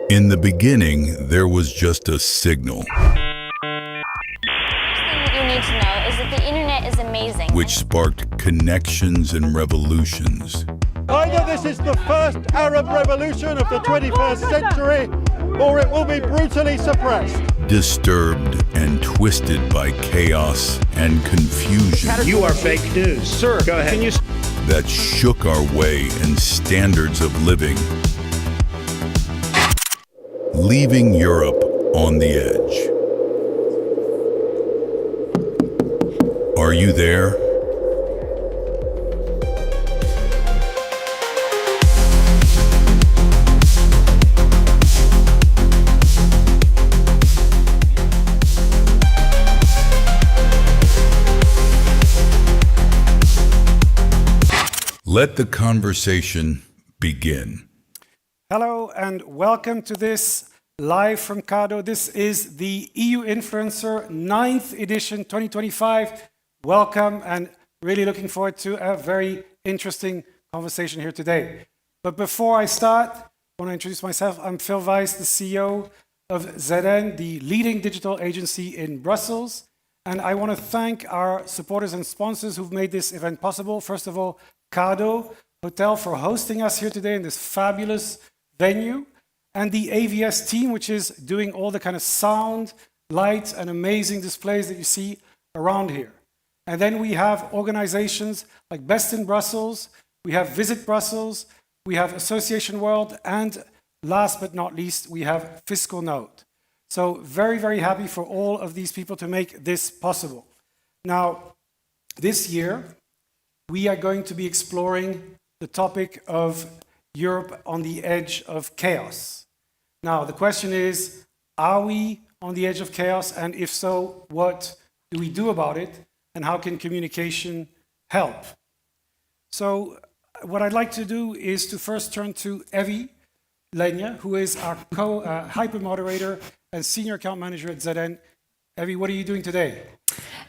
In the beginning, there was just a signal, First thing that you need to know is that the internet is amazing. which sparked connections and revolutions. Either this is the first Arab revolution of the 21st century, or it will be brutally suppressed. Disturbed and twisted by chaos and confusion You are fake news. Sir, go ahead. Can you that shook our way and standards of living, leaving Europe on the edge. Are you there? Let the conversation begin. Hello and welcome to this live from Kado. This is the EU Influencer 9th edition 2025. Welcome and really looking forward to a very interesting conversation here today. But before I start, I want to introduce myself. I'm Phil Weiss, the CEO of ZN, the leading digital agency in Brussels. And I want to thank our supporters and sponsors who've made this event possible. First of all, Kado Hotel for hosting us here today in this fabulous venue, and the AVS team, which is doing all the kind of sound, lights, and amazing displays that you see around here. And then we have organizations like Best in Brussels, we have Visit Brussels, we have Association World, and last but not least, we have Fiscal Note. So very, very happy for all of these people to make this possible. Now, this year, we are going to be exploring the topic of Europe on the edge of chaos. Now, the question is, are we on the edge of chaos? And if so, what do we do about it? And how can communication help? So what I'd like to do is to first turn to Evie Lenya, who is our hyper-moderator and senior account manager at ZN. Evie, what are you doing today?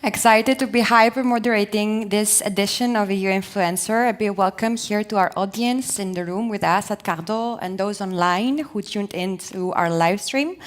Excited to be hyper-moderating this edition of EU Influencer. A big welcome here to our audience in the room with us at Cardo and those online who tuned in to our live stream.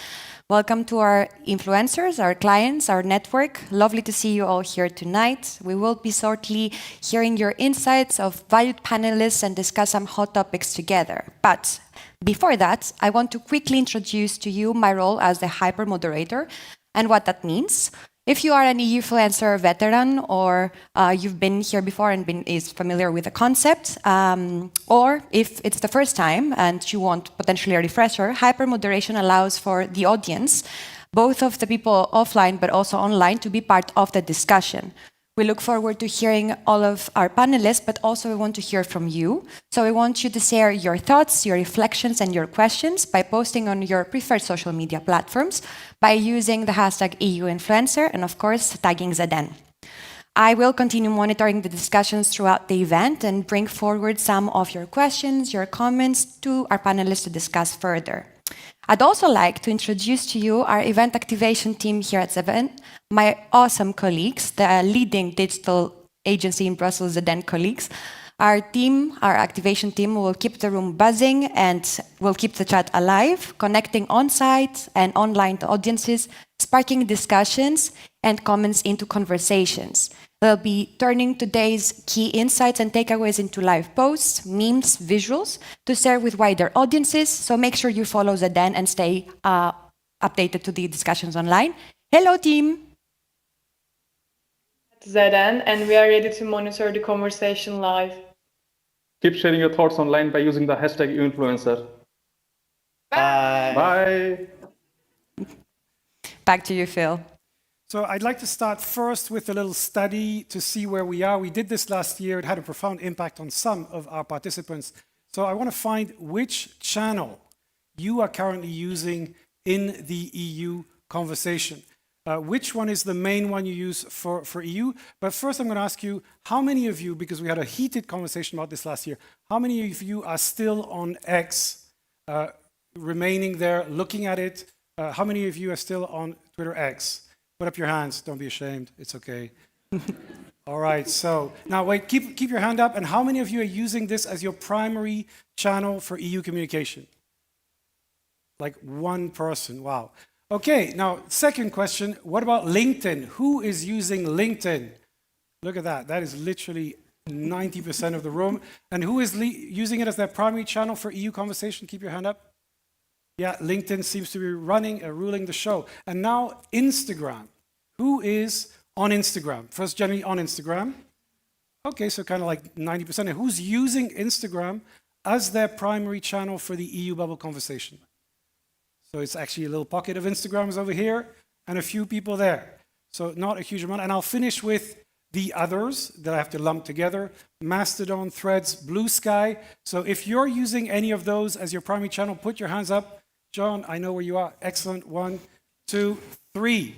Welcome to our influencers, our clients, our network. Lovely to see you all here tonight. We will be shortly hearing your insights of valued panelists and discuss some hot topics together. But before that, I want to quickly introduce to you my role as the hyper-moderator and what that means. If you are an EU Influencer veteran or you've been here before and is familiar with the concept, or if it's the first time and you want potentially a refresher, hyper-moderation allows for the audience, both of the people offline but also online, to be part of the discussion. We look forward to hearing all of our panelists, but also we want to hear from you. So we want you to share your thoughts, your reflections, and your questions by posting on your preferred social media platforms, by using the hashtag EUInfluencer, and of course, tagging ZN. I will continue monitoring the discussions throughout the event and bring forward some of your questions, your comments to our panelists to discuss further. I'd also like to introduce to you our event activation team here at ZN, my awesome colleagues, the leading digital agency in Brussels, ZN colleagues. Our team, our activation team, will keep the room buzzing and will keep the chat alive, connecting on-site and online to audiences, sparking discussions and comments into conversations. They'll be turning today's key insights and takeaways into live posts, memes, visuals to share with wider audiences. So make sure you follow ZN and stay updated to the discussions online. Hello, team. ZN, and we are ready to monitor the conversation live. Keep sharing your thoughts online by using the hashtag #influencer. Bye. Bye. Back to you, Phil. So I'd like to start first with a little study to see where we are. We did this last year. It had a profound impact on some of our participants. So I want to find which channel you are currently using in the EU conversation. Which one is the main one you use for EU? But first I'm going to ask you, how many of you, because we had a heated conversation about this last year, how many of you are still on X, remaining there, looking at it? How many of you are still on Twitter X? Put up your hands, don't be ashamed, it's okay. All right, so now wait, keep your hand up. And how many of you are using this as your primary channel for EU communication? Like one person, wow. Okay, now second question, what about LinkedIn? Who is using LinkedIn? Look at that, that is literally 90% of the room. And who is using it as their primary channel for EU conversation? Keep your hand up. Yeah, LinkedIn seems to be ruling the show. And now Instagram. Who is on Instagram? First, generally on Instagram. Okay, so kind of like 90%. And who's using Instagram as their primary channel for the EU bubble conversation? So it's actually a little pocket of Instagrams over here and a few people there. So not a huge amount. And I'll finish with the others that I have to lump together. Mastodon, Threads, Blue Sky. So if you're using any of those as your primary channel, put your hands up. John, I know where you are. Excellent. 1, 2, 3.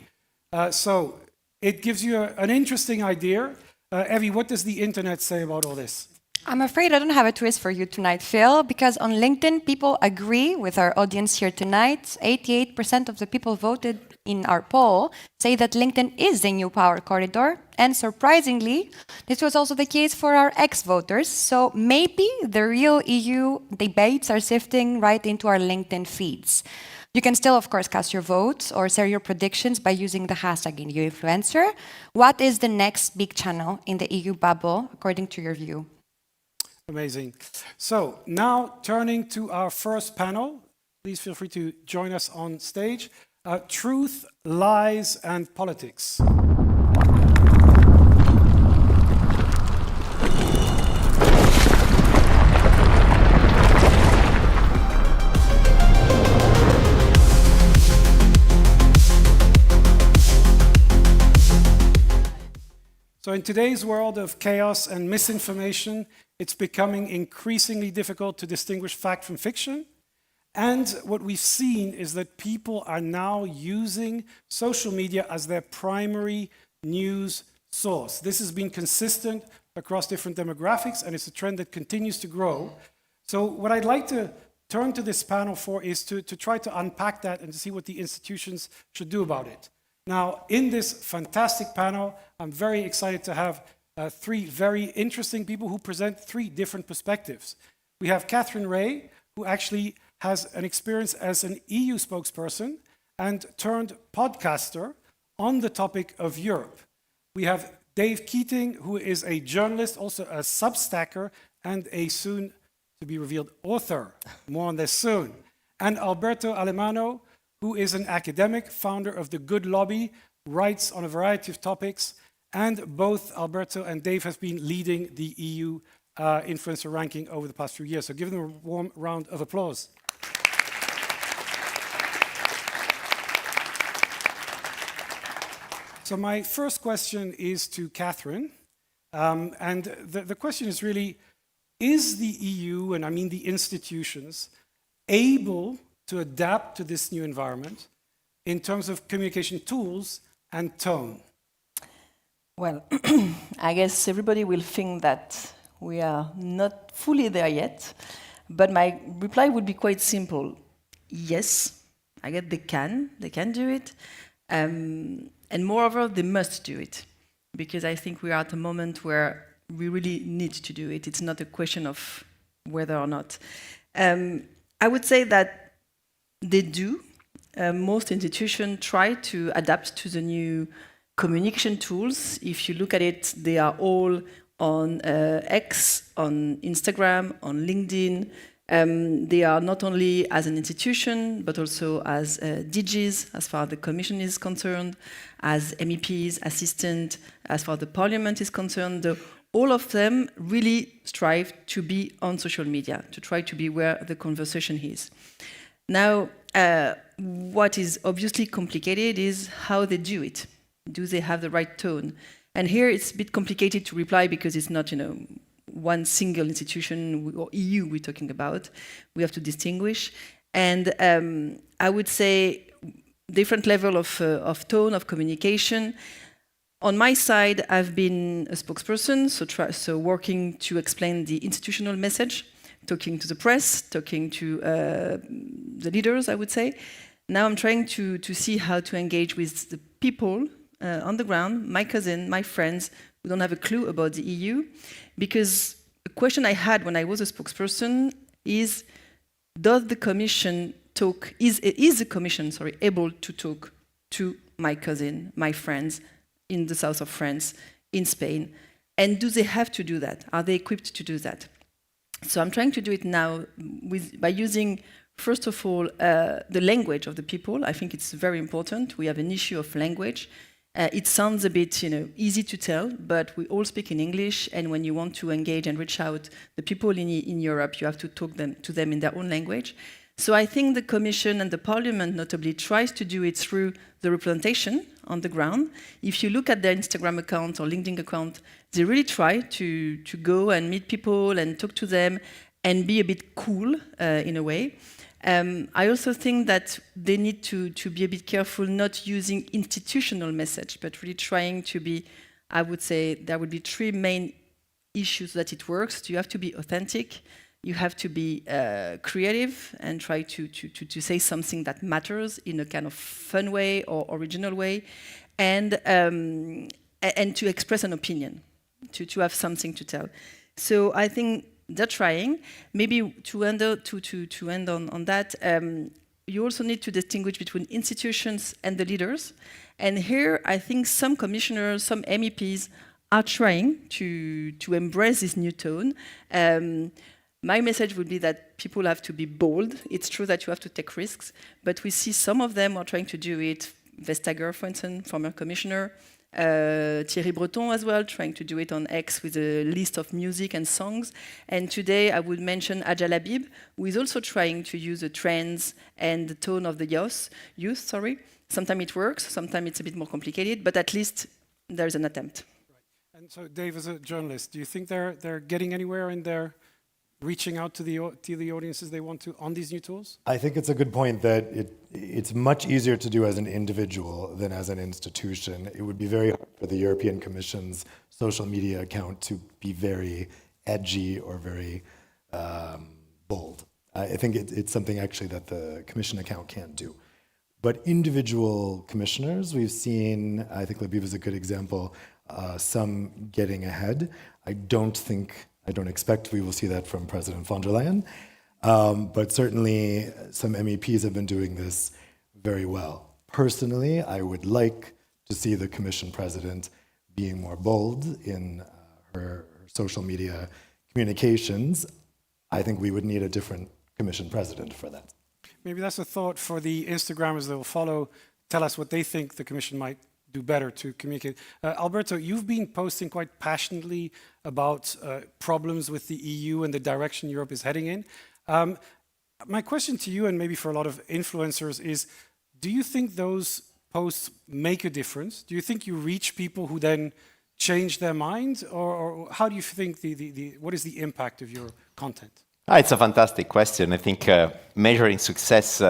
So it gives you an interesting idea. Evie, what does the internet say about all this? I'm afraid I don't have a twist for you tonight, Phil, because on LinkedIn, people agree with our audience here tonight. 88% of the people voted in our poll say that LinkedIn is the new power corridor. And surprisingly, this was also the case for our ex-voters. So maybe the real EU debates are sifting right into our LinkedIn feeds. You can still, of course, cast your votes or share your predictions by using the hashtag #EUinfluencer. What is the next big channel in the EU bubble, according to your view? Amazing. So now turning to our first panel, please feel free to join us on stage. Truth, Lies and Politics. So in today's world of chaos and misinformation, it's becoming increasingly difficult to distinguish fact from fiction. And what we've seen is that people are now using social media as their primary news source. This has been consistent across different demographics, and it's a trend that continues to grow. So what I'd like to turn to this panel for is to try to unpack that and to see what the institutions should do about it. Now, in this fantastic panel, I'm very excited to have three very interesting people who present three different perspectives. We have Catherine Ray, who actually has an experience as an EU spokesperson and turned podcaster on the topic of Europe. We have Dave Keating, who is a journalist, also a Substacker, and a soon-to-be-revealed author. More on this soon. And Alberto Alemano, who is an academic, founder of The Good Lobby, writes on a variety of topics, and both Alberto and Dave have been leading the EU influencer ranking over the past few years. So give them a warm round of applause. So my first question is to Catherine, and the question is really, is the EU, and I mean the institutions, able to adapt to this new environment in terms of communication tools and tone? Well, I guess everybody will think that we are not fully there yet, but my reply would be quite simple. Yes, I guess they can do it, and moreover, they must do it, because I think we are at a moment where we really need to do it. It's not a question of whether or not. I would say that they do. Most institutions try to adapt to the new communication tools. If you look at it, they are all on X, on Instagram, on LinkedIn. They are not only as an institution, but also as DGs, as far as the Commission is concerned, as MEPs, assistant, as far as the Parliament is concerned. All of them really strive to be on social media, to try to be where the conversation is. Now, what is obviously complicated is how they do it. Do they have the right tone? And here it's a bit complicated to reply because it's not, one single institution or EU we're talking about. We have to distinguish. And I would say different level of tone, of communication. On my side, I've been a spokesperson, so working to explain the institutional message, talking to the press, talking to the leaders, I would say. Now I'm trying to see how to engage with the people on the ground, my cousin, my friends, who don't have a clue about the EU. Because a question I had when I was a spokesperson is, does the Commission talk, is the Commission, able to talk to my cousin, my friends in the south of France, in Spain? And do they have to do that? Are they equipped to do that? So I'm trying to do it now by using, first of all, the language of the people. I think it's very important. We have an issue of language. It sounds a bit, easy to tell, but we all speak in English, and when you want to engage and reach out the people in Europe, you have to talk to them in their own language. So I think the Commission and the Parliament notably tries to do it through the representation on the ground. If you look at their Instagram account or LinkedIn account, they really try to go and meet people and talk to them and be a bit cool in a way. I also think that they need to be a bit careful not using institutional message, but really trying to be, I would say, there would be three main issues that it works. You have to be authentic, you have to be creative and try to say something that matters in a kind of fun way or original way, and to express an opinion, to have something to tell. So I think they're trying. Maybe to end on that, you also need to distinguish between institutions and the leaders. And here, I think some commissioners, some MEPs are trying to embrace this new tone. My message would be that people have to be bold. It's true that you have to take risks, but we see some of them are trying to do it. Vestager, for instance, former commissioner, Thierry Breton as well, trying to do it on X with a list of music and songs. And today I would mention Adjal Habib, who is also trying to use the trends and the tone of the youth. Sometimes it works, sometimes it's a bit more complicated, but at least there's an attempt. Right. And so, Dave, as a journalist, do you think they're getting anywhere in their reaching out to the audiences they want to on these new tools? I think it's a good point that it's much easier to do as an individual than as an institution. It would be very hard for the European Commission's social media account to be very edgy or very bold. I think it's something actually that the Commission account can't do. But individual commissioners, we've seen, I think Labib is a good example, some getting ahead. I don't expect we will see that from President von der Leyen, but certainly some MEPs have been doing this very well. Personally, I would like to see the Commission President being more bold in her social media communications. I think we would need a different Commission President for that. Maybe that's a thought for the Instagrammers that will follow. Tell us what they think the Commission might do better to communicate. Alberto, you've been posting quite passionately about problems with the EU and the direction Europe is heading in. My question to you, and maybe for a lot of influencers, is do you think those posts make a difference? Do you think you reach people who then change their mind? Or how do you think what is the impact of your content? It's a fantastic question. I think measuring success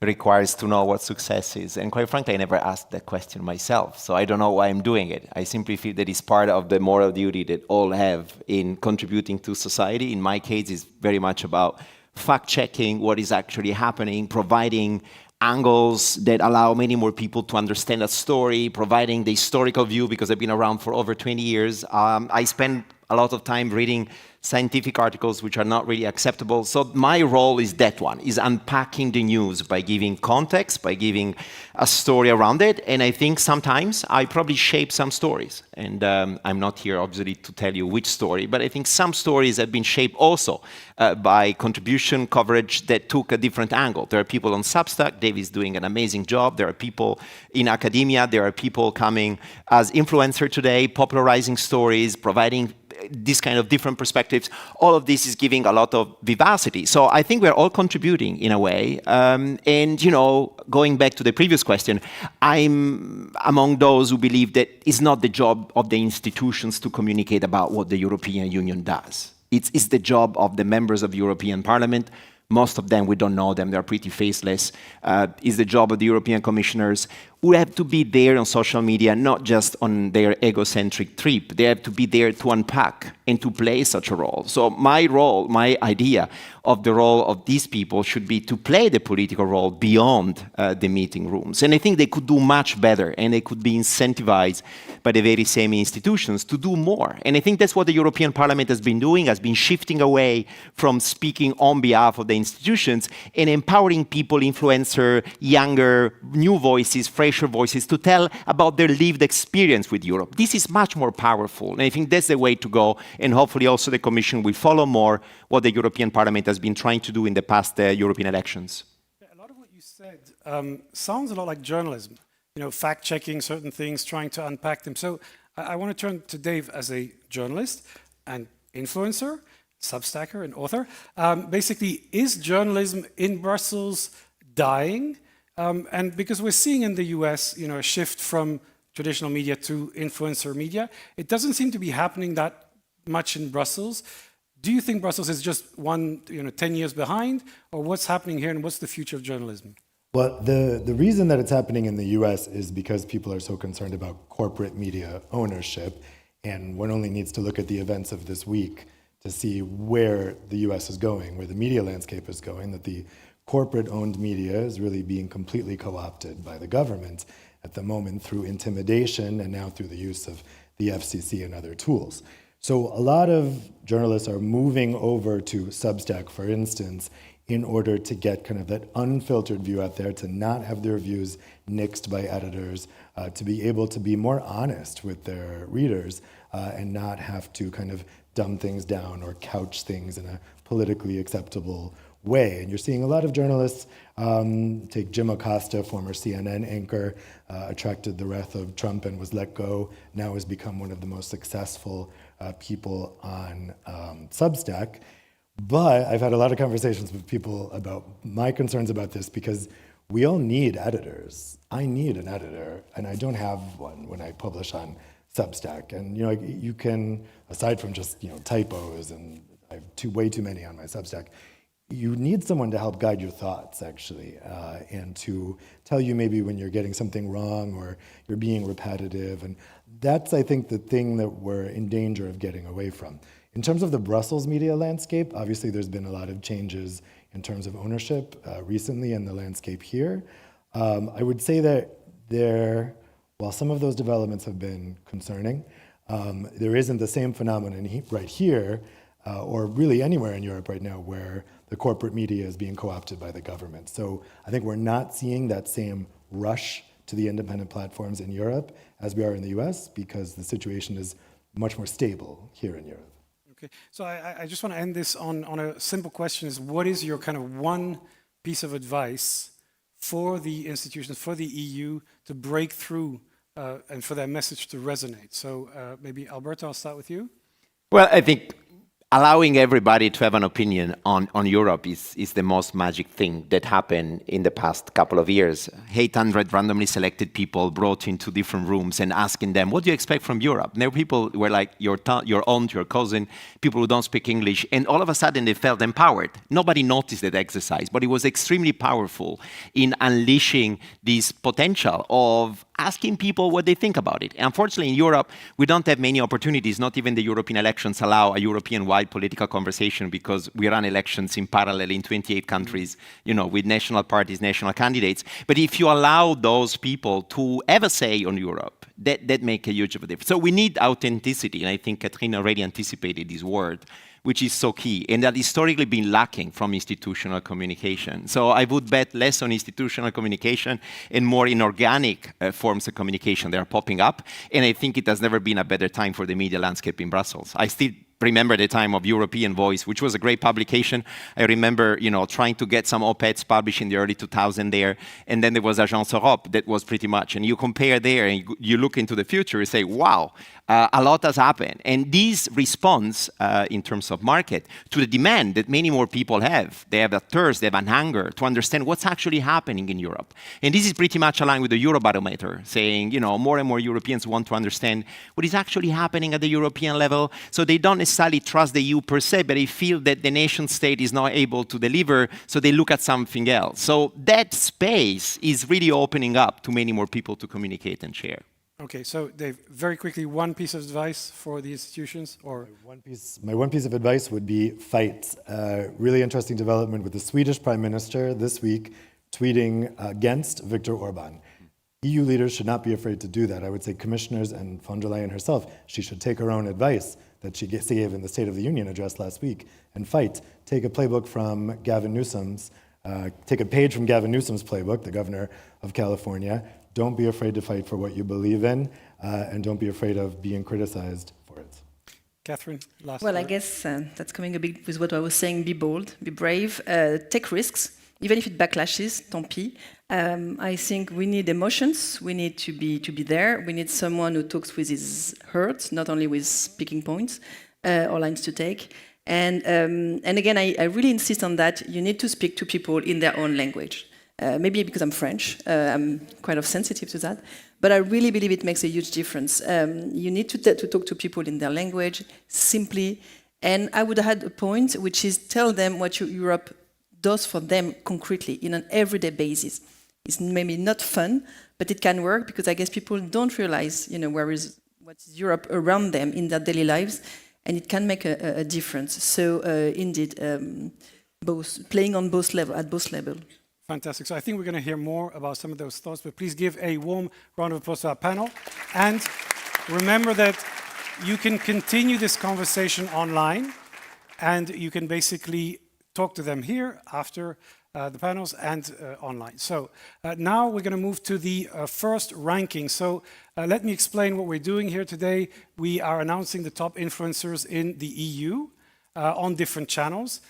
requires to know what success is. And quite frankly, I never asked that question myself, so I don't know why I'm doing it. I simply feel that it's part of the moral duty that all have in contributing to society. In my case, it's very much about fact-checking what is actually happening, providing angles that allow many more people to understand a story, providing the historical view, because I've been around for over 20 years. I spend a lot of time reading scientific articles which are not really acceptable. So my role is that one, is unpacking the news by giving context, by giving a story around it. And I think sometimes I probably shape some stories. And I'm not here, obviously, to tell you which story, but I think some stories have been shaped also by contribution coverage that took a different angle. There are people on Substack. Dave is doing an amazing job. There are people in academia. There are people coming as influencers today, popularizing stories, providing this kind of different perspectives. All of this is giving a lot of vivacity. So I think we're all contributing in a way. And, you know, going back to the previous question, I'm among those who believe that it's not the job of the institutions to communicate about what the European Union does. It's the job of the members of the European Parliament. Most of them, we don't know them, they're pretty faceless. It's the job of the European commissioners. who have to be there on social media, not just on their egocentric trip. They have to be there to unpack and to play such a role. So my role, my idea of the role of these people should be to play the political role beyond the meeting rooms. And I think they could do much better, and they could be incentivized by the very same institutions to do more. And I think that's what the European Parliament has been doing, has been shifting away from speaking on behalf of the institutions and empowering people, influencer, younger, new voices, fresher voices, to tell about their lived experience with Europe. This is much more powerful, and I think that's the way to go, and hopefully also the Commission will follow more what the European Parliament has been trying to do in the past European elections. Yeah, a lot of what you said sounds a lot like journalism, you know, fact-checking certain things, trying to unpack them. So I want to turn to Dave as a journalist and influencer, Substacker and author. Basically, is journalism in Brussels dying? And because we're seeing in the US, you know, a shift from traditional media to influencer media, it doesn't seem to be happening that much in Brussels. Do you think Brussels is just 10 years behind, or what's happening here, and what's the future of journalism? Well, the reason that it's happening in the US is because people are so concerned about corporate media ownership, and one only needs to look at the events of this week to see where the US is going, where the media landscape is going, that the corporate-owned media is really being completely co-opted by the government at the moment through intimidation and now through the use of the FCC and other tools. So a lot of journalists are moving over to Substack, for instance, in order to get kind of that unfiltered view out there, to not have their views nixed by editors, to be able to be more honest with their readers and not have to kind of dumb things down or couch things in a politically acceptable way. And you're seeing a lot of journalists, take Jim Acosta, former CNN anchor, attracted the wrath of Trump and was let go, now has become one of the most successful people on Substack. But I've had a lot of conversations with people about my concerns about this, because we all need editors. I need an editor, and I don't have one when I publish on Substack. And you can, aside from just typos, and I have way too many on my Substack, you need someone to help guide your thoughts, actually, and to tell you maybe when you're getting something wrong or you're being repetitive. And that's, I think, the thing that we're in danger of getting away from. In terms of the Brussels media landscape, obviously there's been a lot of changes in terms of ownership recently in the landscape here. I would say that while some of those developments have been concerning, there isn't the same phenomenon right here, or really anywhere in Europe right now, where the corporate media is being co-opted by the government. So I think we're not seeing that same rush to the independent platforms in Europe as we are in the US, because the situation is much more stable here in Europe. Okay, so I just want to end this on a simple question: is what is your kind of one piece of advice for the institutions, for the EU, to break through and for that message to resonate? So maybe Alberto, I'll start with you. Well, I think allowing everybody to have an opinion on Europe is the most magic thing that happened in the past couple of years. 800 randomly selected people brought into different rooms and asking them, what do you expect from Europe? And there were people who were like your aunt, your cousin, people who don't speak English, and all of a sudden they felt empowered. Nobody noticed that exercise, but it was extremely powerful in unleashing this potential of asking people what they think about it. And unfortunately, in Europe, we don't have many opportunities. Not even the European elections allow a European-wide political conversation, because we run elections in parallel in 28 countries, with national parties, national candidates. But if you allow those people to have a say on Europe, that make a huge difference. So we need authenticity, and I think Catherine already anticipated this word, which is so key, and that historically been lacking from institutional communication. So I would bet less on institutional communication and more in organic forms of communication that are popping up. And I think it has never been a better time for the media landscape in Brussels. I still remember the time of European Voice, which was a great publication. I remember, trying to get some op-eds published in the early 2000s there. And then there was Agence Europe that was pretty much, and you compare there and you look into the future and say, wow, a lot has happened. And this responds, in terms of market, to the demand that many more people have. They have a thirst, they have an hunger to understand what's actually happening in Europe. And this is pretty much aligned with the Eurobarometer, saying, more and more Europeans want to understand what is actually happening at the European level. So they don't necessarily trust the EU per se, but they feel that the nation state is not able to deliver, so they look at something else. So that space is really opening up to many more people to communicate and share. Okay, so Dave, very quickly, one piece of advice for the institutions, or My one piece of advice would be fight. Really interesting development with the Swedish Prime Minister this week tweeting against Viktor Orban. EU leaders should not be afraid to do that. I would say commissioners and von der Leyen herself, she should take her own advice that she gave in the State of the Union address last week and fight. Take a playbook from Gavin Newsom's, take a page from Gavin Newsom's playbook, the governor of California. Don't be afraid to fight for what you believe in, and don't be afraid of being criticized for it. Catherine, last Well, word. I guess that's coming a bit with what I was saying. Be bold, be brave, take risks, even if it backlashes, tant pis. I think we need emotions. We need to be there. We need someone who talks with his heart, not only with speaking points or lines to take. And again, I really insist on that. You need to speak to people in their own language. Maybe because I'm French, I'm quite sensitive to that. But I really believe it makes a huge difference. You need to talk to people in their language, simply. And I would add a point, which is tell them what Europe does for them concretely, in an everyday basis. It's maybe not fun, but it can work, because I guess people don't realize, what is Europe around them in their daily lives, and it can make a difference. So indeed, playing on at both levels. Fantastic. So I think we're going to hear more about some of those thoughts, but please give a warm round of applause to our panel. And remember that you can continue this conversation online, and you can basically talk to them here after the panels and online. So now we're going to move to the first ranking. So let me explain what we're doing here today. We are announcing the top influencers in the EU on different channels.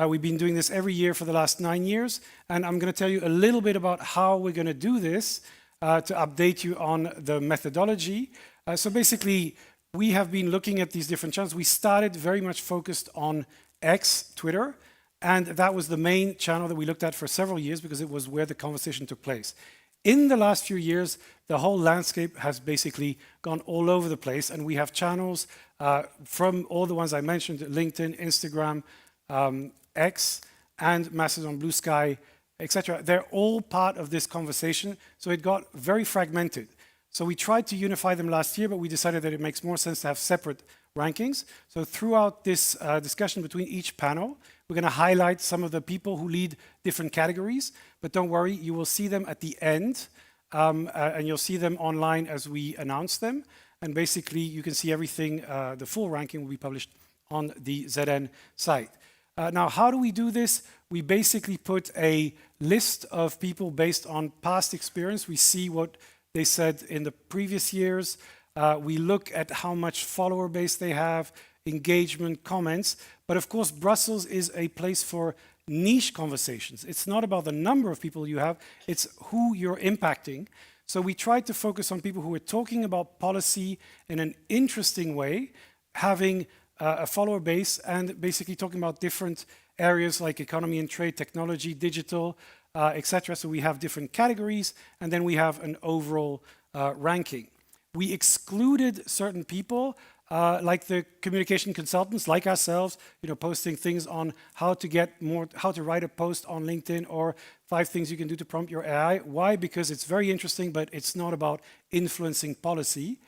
We've been doing this every year for the last 9 years, and I'm going to tell you a little bit about how we're going to do this to update you on the methodology. So basically, we have been looking at these different channels. We started very much focused on X, Twitter, and that was the main channel that we looked at for several years because it was where the conversation took place. In the last few years, the whole landscape has basically gone all over the place, and we have channels from all the ones I mentioned, LinkedIn, Instagram, X, and Mastodon, Blue Sky, etc. They're all part of this conversation, so it got very fragmented. So we tried to unify them last year, but we decided that it makes more sense to have separate rankings. So throughout this discussion between each panel, we're going to highlight some of the people who lead different categories, but don't worry, you will see them at the end, and you'll see them online as we announce them. And basically, you can see everything, the full ranking will be published on the ZN site. Now, how do we do this? We basically put a list of people based on past experience. We see what they said in the previous years. We look at how much follower base they have, engagement, comments. But of course, Brussels is a place for niche conversations. It's not about the number of people you have, it's who you're impacting. So we tried to focus on people who are talking about policy in an interesting way, having a follower base, and basically talking about different areas like economy and trade, technology, digital, etc. So we have different categories, and then we have an overall ranking. We excluded certain people, like the communication consultants, like ourselves, posting things on how to write a post on LinkedIn, or 5 things you can do to prompt your AI. Why? Because it's very interesting, but it's not about influencing policy.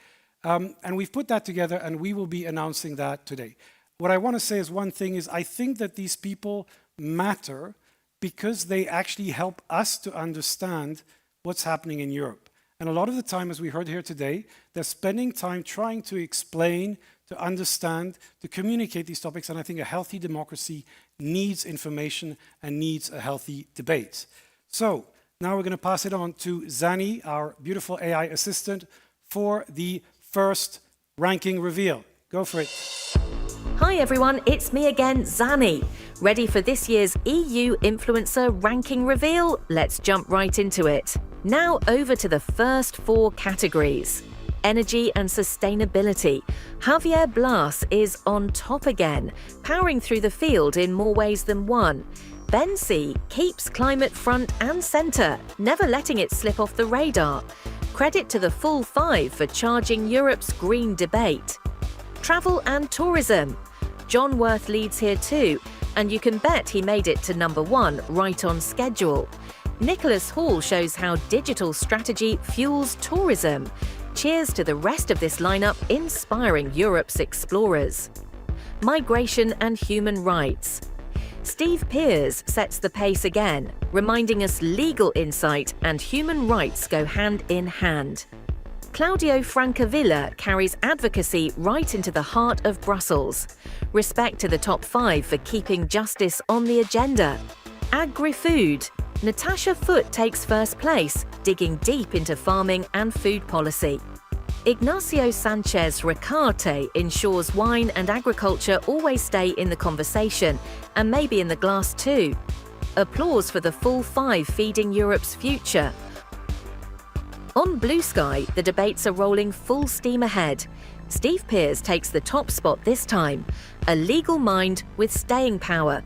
And we've put that together, and we will be announcing that today. What I want to say is one thing is I think that these people matter because they actually help us to understand what's happening in Europe. And a lot of the time, as we heard here today, they're spending time trying to explain, to understand, to communicate these topics. And I think a healthy democracy needs information and needs a healthy debate. So now we're going to pass it on to Zani, our beautiful AI assistant, for the first ranking reveal. Go for it. Hi everyone, it's me again, Zani. Ready for this year's EU Influencer Ranking Reveal? Let's jump right into it. Now over to the first 4 categories. energy and sustainability, Javier Blas is on top again, powering through the field in more ways than one. Ben C keeps climate front and centre, never letting it slip off the radar. Credit to the full five for charging Europe's green debate. Travel and tourism. John Worth leads here too, and you can bet he made it to number one right on schedule. Nicholas Hall shows how digital strategy fuels tourism. Cheers to the rest of this lineup inspiring Europe's explorers. Migration and human rights. Steve Pears sets the pace again, reminding us legal insight and human rights go hand in hand. Claudio Francavilla carries advocacy right into the heart of Brussels. Respect to the top five for keeping justice on the agenda. Agri-food. Natasha Foote takes first place, digging deep into farming and food policy. Ignacio Sanchez Recarte ensures wine and agriculture always stay in the conversation, and maybe in the glass too. Applause for the full five feeding Europe's future. On Blue Sky, the debates are rolling full steam ahead. Steve Pears takes the top spot this time, a legal mind with staying power.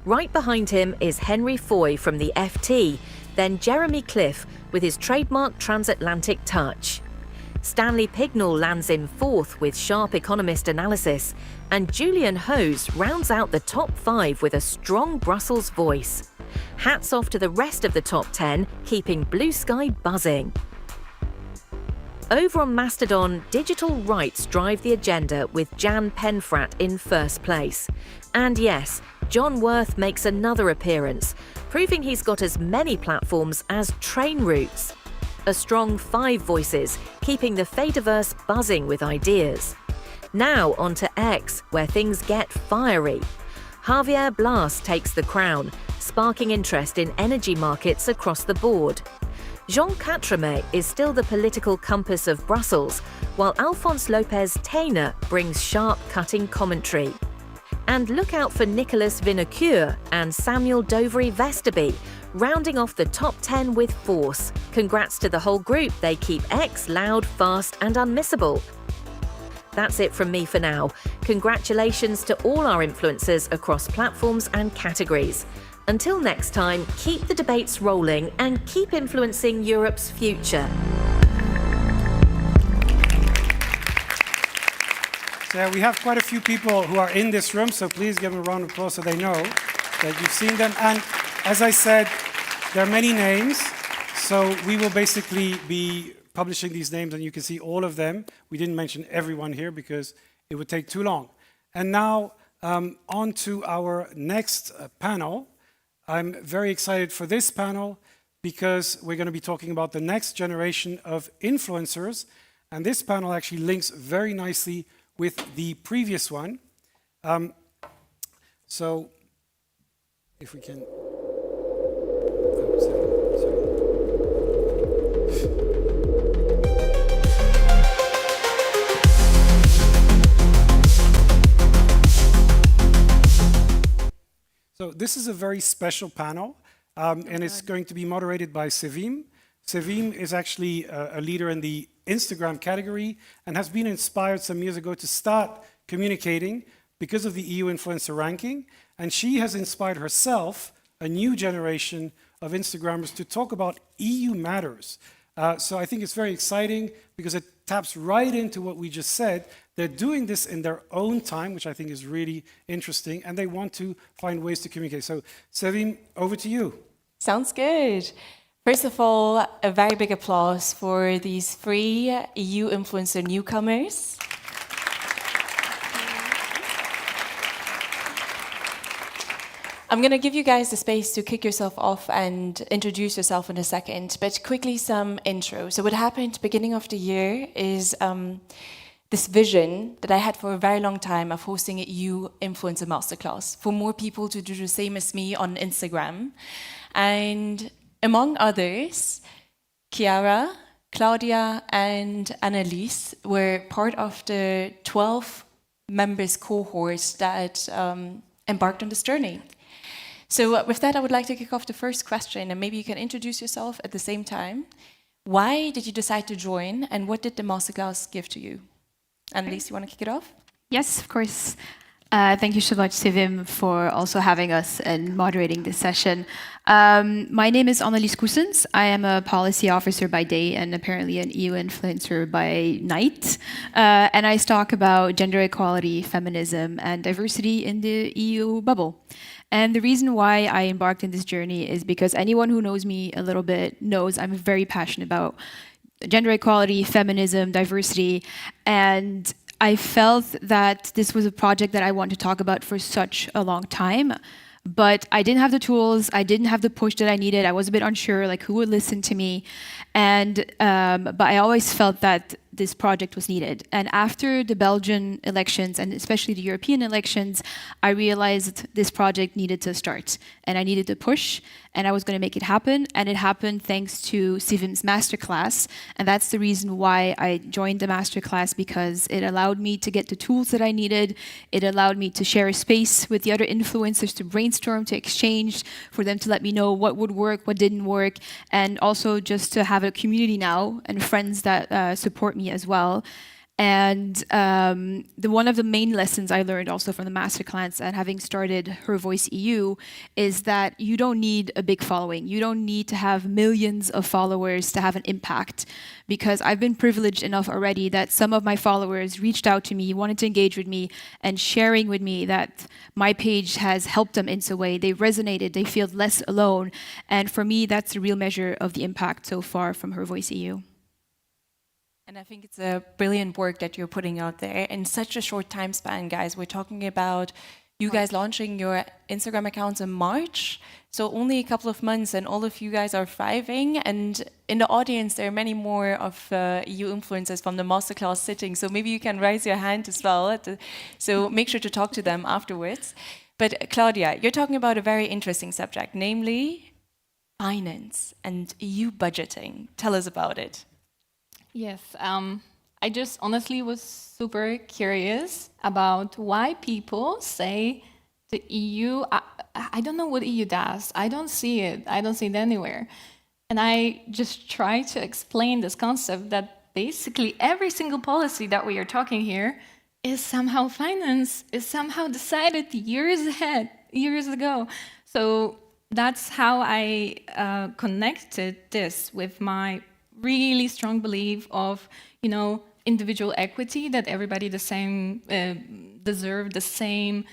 Right behind him is Henry Foy from the FT, then Jeremy Cliff with his trademark transatlantic touch. Stanley Pignall lands in fourth with sharp economist analysis, and Julian Hose rounds out the top five with a strong Brussels voice. Hats off to the rest of the top 10, keeping Blue Sky buzzing. Over on Mastodon, digital rights drive the agenda with Jan Penfrat in first place. And yes, John Worth makes another appearance, proving he's got as many platforms as train routes. A strong five voices, keeping the Fediverse buzzing with ideas. Now on to X, where things get fiery. Javier Blas takes the crown, sparking interest in energy markets across the board. Jean Quatremer is still the political compass of Brussels, while Alphonse Lopez-Tena brings sharp, cutting commentary. And look out for Nicolas Vinocourt and Samuel Dovry-Vesterby, rounding off the top 10 with force. Congrats to the whole group, they keep X loud, fast and unmissable. That's it from me for now. Congratulations to all our influencers across platforms and categories. Until next time, keep the debates rolling and keep influencing Europe's future. So we have quite a few people who are in this room, so please give them a round of applause so they know that you've seen them. And as I said, there are many names, so we will basically be publishing these names and you can see all of them. We didn't mention everyone here because it would take too long. And now on to our next panel. I'm very excited for this panel because we're going to be talking about the next generation of influencers. And this panel actually links very nicely with the previous one. So if we can... So this is a very special panel, and it's going to be moderated by Sevim. Sevim is actually a leader in the Instagram category and has been inspired some years ago to start communicating because of the EU influencer ranking. And she has inspired herself, a new generation of Instagrammers, to talk about EU matters. So I think it's very exciting because it taps right into what we just said. They're doing this in their own time, which I think is really interesting, and they want to find ways to communicate. So, Sevim, over to you. Sounds good. First of all, a very big applause for these 3 EU influencer newcomers. I'm going to give you guys the space to kick yourself off and introduce yourself in a second, but quickly some intro. So what happened beginning of the year is this vision that I had for a very long time of hosting a EU influencer masterclass for more people to do the same as me on Instagram. And among others, Chiara, Claudia, and Annelies were part of the 12 members cohort that embarked on this journey. So with that, I would like to kick off the first question, and maybe you can introduce yourself at the same time. Why did you decide to join, and what did the masterclass give to you? Annelies, you want to kick it off? Yes, of course. Thank you so much, Sivim, for also having us and moderating this session. My name is Annelies Koesens. I am a policy officer by day and apparently an EU influencer by night. And I talk about gender equality, feminism, and diversity in the EU bubble. And the reason why I embarked in this journey is because anyone who knows me a little bit knows I'm very passionate about gender equality, feminism, diversity, and I felt that this was a project that I wanted to talk about for such a long time, but I didn't have the tools, I didn't have the push that I needed, I was a bit unsure, like who would listen to me, and but I always felt that this project was needed. And after the Belgian elections, and especially the European elections, I realized this project needed to start, and I needed to push, and I was going to make it happen, and it happened thanks to Sivim's masterclass, and that's the reason why I joined the masterclass, because it allowed me to get the tools that I needed, it allowed me to share a space with the other influencers to brainstorm, to exchange, for them to let me know what would work, what didn't work, and also just to have a community now and friends that support me as well. And one of the main lessons I learned also from the masterclass and having started Her Voice EU is that you don't need a big following. You don't need to have millions of followers to have an impact, because I've been privileged enough already that some of my followers reached out to me, wanted to engage with me, and sharing with me that my page has helped them in some way. They resonated, they feel less alone. And for me, that's the real measure of the impact so far from Her Voice EU. And I think it's a brilliant work that you're putting out there in such a short time span, guys. We're talking about you guys launching your Instagram accounts in March, so only a couple of months, and all of you guys are thriving. And in the audience, there are many more of EU influencers from the masterclass sitting, so maybe you can raise your hand as well. So make sure to talk to them afterwards. But Claudia, you're talking about a very interesting subject, namely finance and EU budgeting. Tell us about it. Yes, I just honestly was super curious about why people say the EU, I don't know what EU does. I don't see it. I don't see it anywhere. And I just try to explain this concept that basically every single policy that we are talking here is somehow financed, is somehow decided years ago. So that's how I connected this with my really strong belief of, individual equity, that everybody deserve the same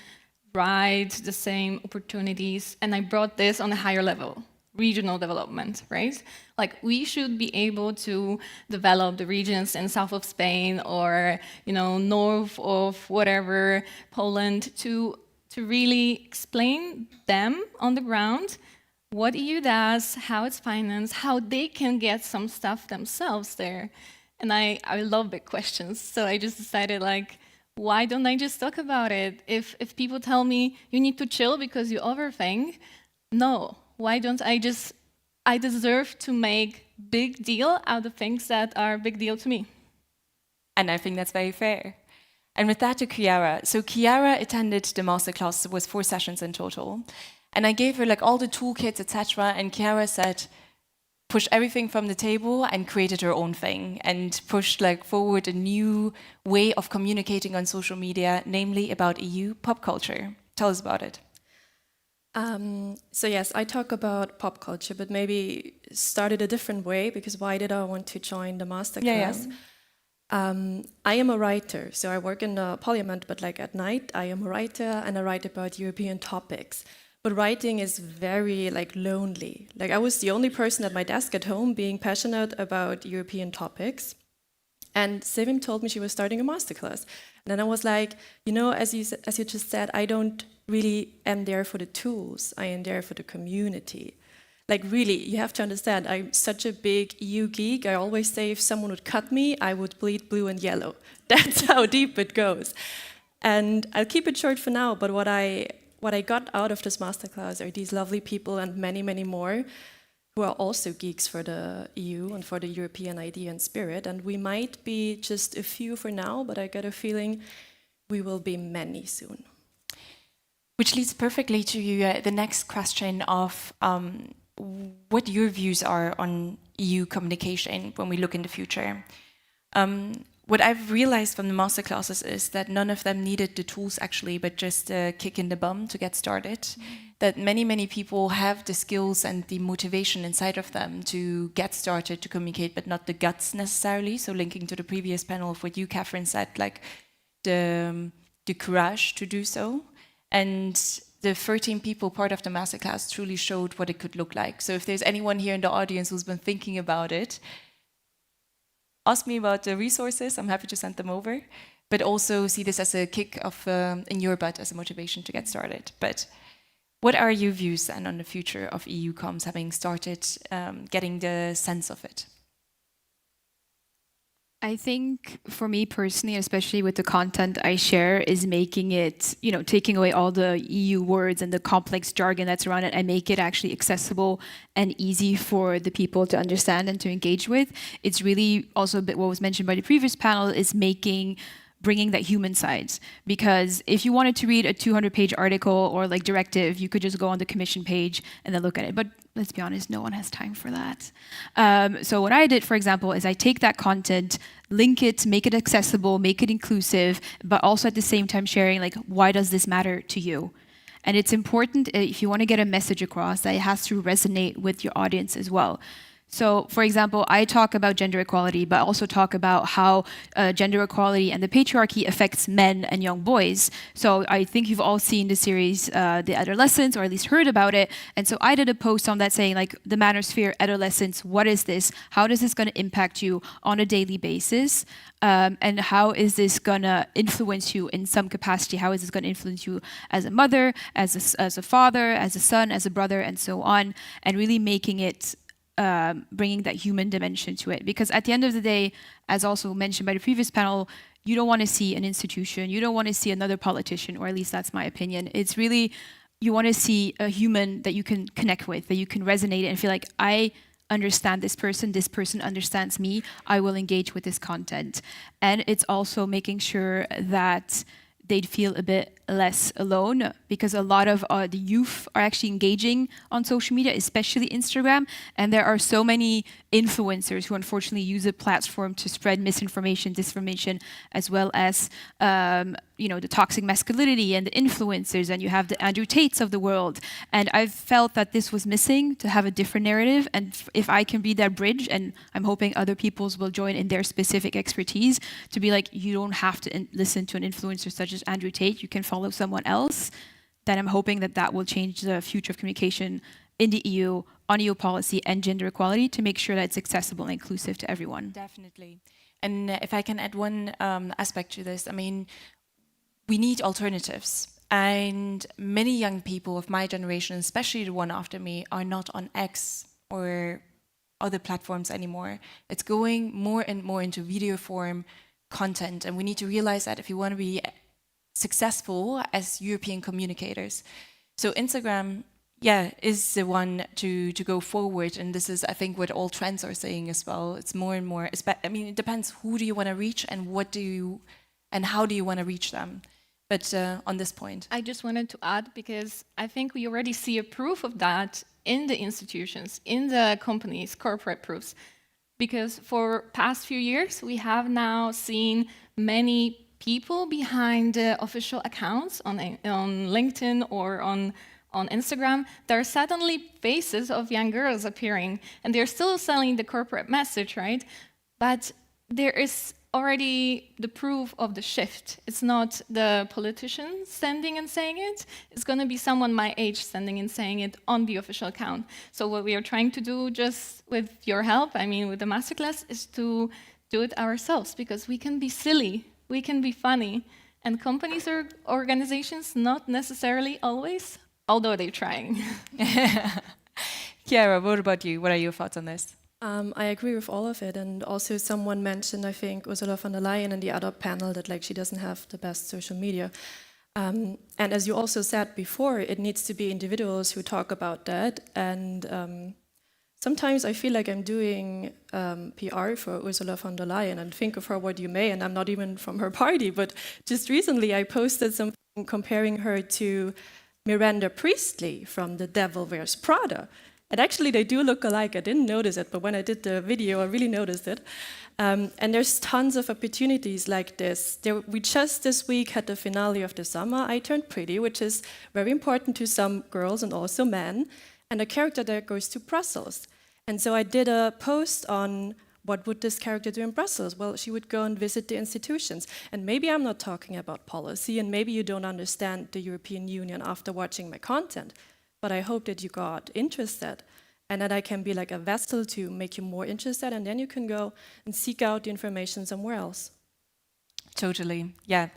rights, the same opportunities. And I brought this on a higher level, regional development, right? Like we should be able to develop the regions in south of Spain or, north of whatever, Poland, to really explain them on the ground what EU does, how it's financed, how they can get some stuff themselves there. And I love big questions, so I just decided, why don't I just talk about it? If people tell me, you need to chill because you overthink, no, why don't I deserve to make big deal out of things that are big deal to me. And I think that's very fair. And with that to Chiara. So Chiara attended the masterclass, it was 4 sessions in total. And I gave her all the toolkits, etc. And Chiara said, push everything from the table and created her own thing and pushed forward a new way of communicating on social media, namely about EU pop culture. Tell us about it. So yes, I talk about pop culture, but maybe started a different way, because why did I want to join the masterclass? I am a writer, so I work in the parliament, but at night I am a writer and I write about European topics. But writing is very lonely. I was the only person at my desk at home being passionate about European topics. And Sivim told me she was starting a masterclass. And then I was like, as you just said, I don't really am there for the tools. I am there for the community. Really, you have to understand, I'm such a big EU geek. I always say if someone would cut me, I would bleed blue and yellow. That's how deep it goes. And I'll keep it short for now, but what I got out of this masterclass are these lovely people and many, many more who are also geeks for the EU and for the European idea and spirit. And we might be just a few for now, but I get a feeling we will be many soon. Which leads perfectly to the next question of what your views are on EU communication when we look in the future. What I've realized from the masterclasses is that none of them needed the tools actually, but just a kick in the bum to get started. That many people have the skills and the motivation inside of them to get started, to communicate, but not the guts necessarily. So linking to the previous panel of what you, Catherine, said, like the courage to do so. And the 13 people part of the masterclass truly showed what it could look like. So if there's anyone here in the audience who's been thinking about it, ask me about the resources, I'm happy to send them over, but also see this as a kick of in your butt as a motivation to get started. But what are your views then on the future of EU comms, having started getting the sense of it? I think for me personally, especially with the content I share, is making it, taking away all the EU words and the complex jargon that's around it and make it actually accessible and easy for the people to understand and to engage with. It's really also a bit what was mentioned by the previous panel, is bringing that human side. Because if you wanted to read a 200-page article or like directive, you could just go on the commission page and then look at it. But let's be honest, no one has time for that. So what I did, for example, is I take that content, link it, make it accessible, make it inclusive, but also at the same time sharing, like, why does this matter to you? And it's important, if you want to get a message across, that it has to resonate with your audience as well. So, for example, I talk about gender equality, but also talk about how gender equality and the patriarchy affects men and young boys. So I think you've all seen the series, The Adolescents, or at least heard about it. And so I did a post on that saying, like, the manosphere, adolescence, what is this? How is this going to impact you on a daily basis? And how is this going to influence you in some capacity? How is this going to influence you as a mother, as a father, as a son, as a brother, and so on? And really making it bringing that human dimension to it. Because at the end of the day, as also mentioned by the previous panel, you don't want to see an institution, you don't want to see another politician, or at least that's my opinion. It's really, you want to see a human that you can connect with, that you can resonate and feel like, I understand this person understands me, I will engage with this content. And it's also making sure that they'd feel a bit less alone, because a lot of the youth are actually engaging on social media, especially Instagram, and there are so many influencers who unfortunately use a platform to spread misinformation, disinformation, as well as the toxic masculinity and the influencers, and you have the Andrew Tates of the world. And I've felt that this was missing, to have a different narrative, and if I can be that bridge, and I'm hoping other peoples will join in their specific expertise, to be like, you don't have to listen to an influencer such as Andrew Tate, you can follow someone else, then I'm hoping that that will change the future of communication in the EU, on EU policy and gender equality, to make sure that it's accessible and inclusive to everyone. Definitely. And if I can add one aspect to this, I mean, we need alternatives. And many young people of my generation, especially the one after me, are not on X or other platforms anymore. It's going more and more into video form content. And we need to realize that if you want to be successful as European communicators. So Instagram, is the one to go forward. And this is, I think, what all trends are saying as well. It's more and more, it depends who do you want to reach and how do you want to reach them. But on this point, I just wanted to add, because I think we already see a proof of that in the institutions, in the companies, corporate proofs. Because for past few years, we have now seen many people behind the official accounts on LinkedIn or on Instagram. There are suddenly faces of young girls appearing, and they're still selling the corporate message, right? But there is already the proof of the shift. It's not the politician standing and saying it. It's going to be someone my age standing and saying it on the official account. So what we are trying to do, just with your help, with the masterclass, is to do it ourselves, because we can be silly, we can be funny, and companies or organizations not necessarily always, although they're trying. Chiara, what about you? What are your thoughts on this? I agree with all of it, and also someone mentioned, I think, Ursula von der Leyen in the other panel, that she doesn't have the best social media. And as you also said before, it needs to be individuals who talk about that. And sometimes I feel like I'm doing PR for Ursula von der Leyen, and think of her what you may, and I'm not even from her party, but just recently I posted something comparing her to Miranda Priestley from The Devil Wears Prada. And actually, they do look alike. I didn't notice it, but when I did the video, I really noticed it. And there's tons of opportunities like this. We just this week had the finale of the Summer, I Turned Pretty, which is very important to some girls and also men. And a character there goes to Brussels. And so I did a post on what would this character do in Brussels? Well, she would go and visit the institutions. And maybe I'm not talking about policy, and maybe you don't understand the European Union after watching my content. But I hope that you got interested and that I can be like a vessel to make you more interested, and then you can go and seek out the information somewhere else. Totally, yeah,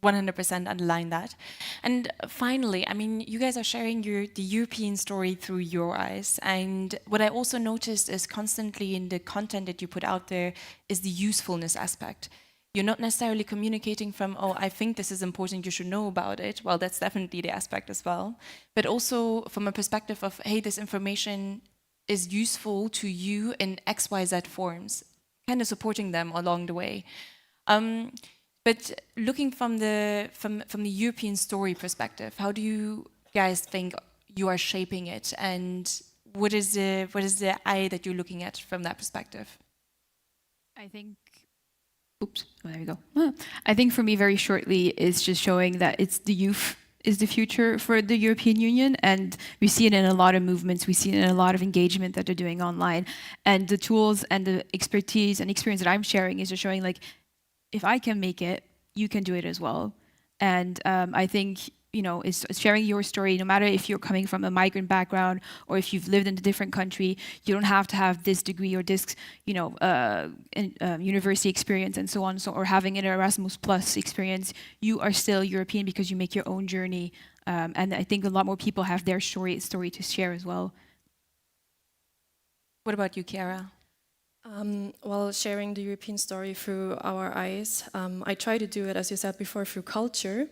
100% underline that. And finally, I mean, you guys are sharing the European story through your eyes. And what I also noticed is constantly in the content that you put out there is the usefulness aspect. You're not necessarily communicating from, oh, I think this is important, you should know about it. Well, that's definitely the aspect as well. But also from a perspective of, hey, this information is useful to you in XYZ forms, kind of supporting them along the way. But looking from the European story perspective, how do you guys think you are shaping it? And what is the eye that you're looking at from that perspective? I think there we go. I think for me, very shortly, is just showing that it's the youth is the future for the European Union, and we see it in a lot of movements, we see it in a lot of engagement that they're doing online, and the tools and the expertise and experience that I'm sharing is just showing, like, if I can make it, you can do it as well. And I think, you know, it's sharing your story, no matter if you're coming from a migrant background or if you've lived in a different country, you don't have to have this degree or this, you know, university experience and so on, or having an Erasmus Plus experience. You are still European because you make your own journey. And I think a lot more people have their story to share as well. What about you, Chiara? Well, sharing the European story through our eyes, I try to do it, as you said before, through culture.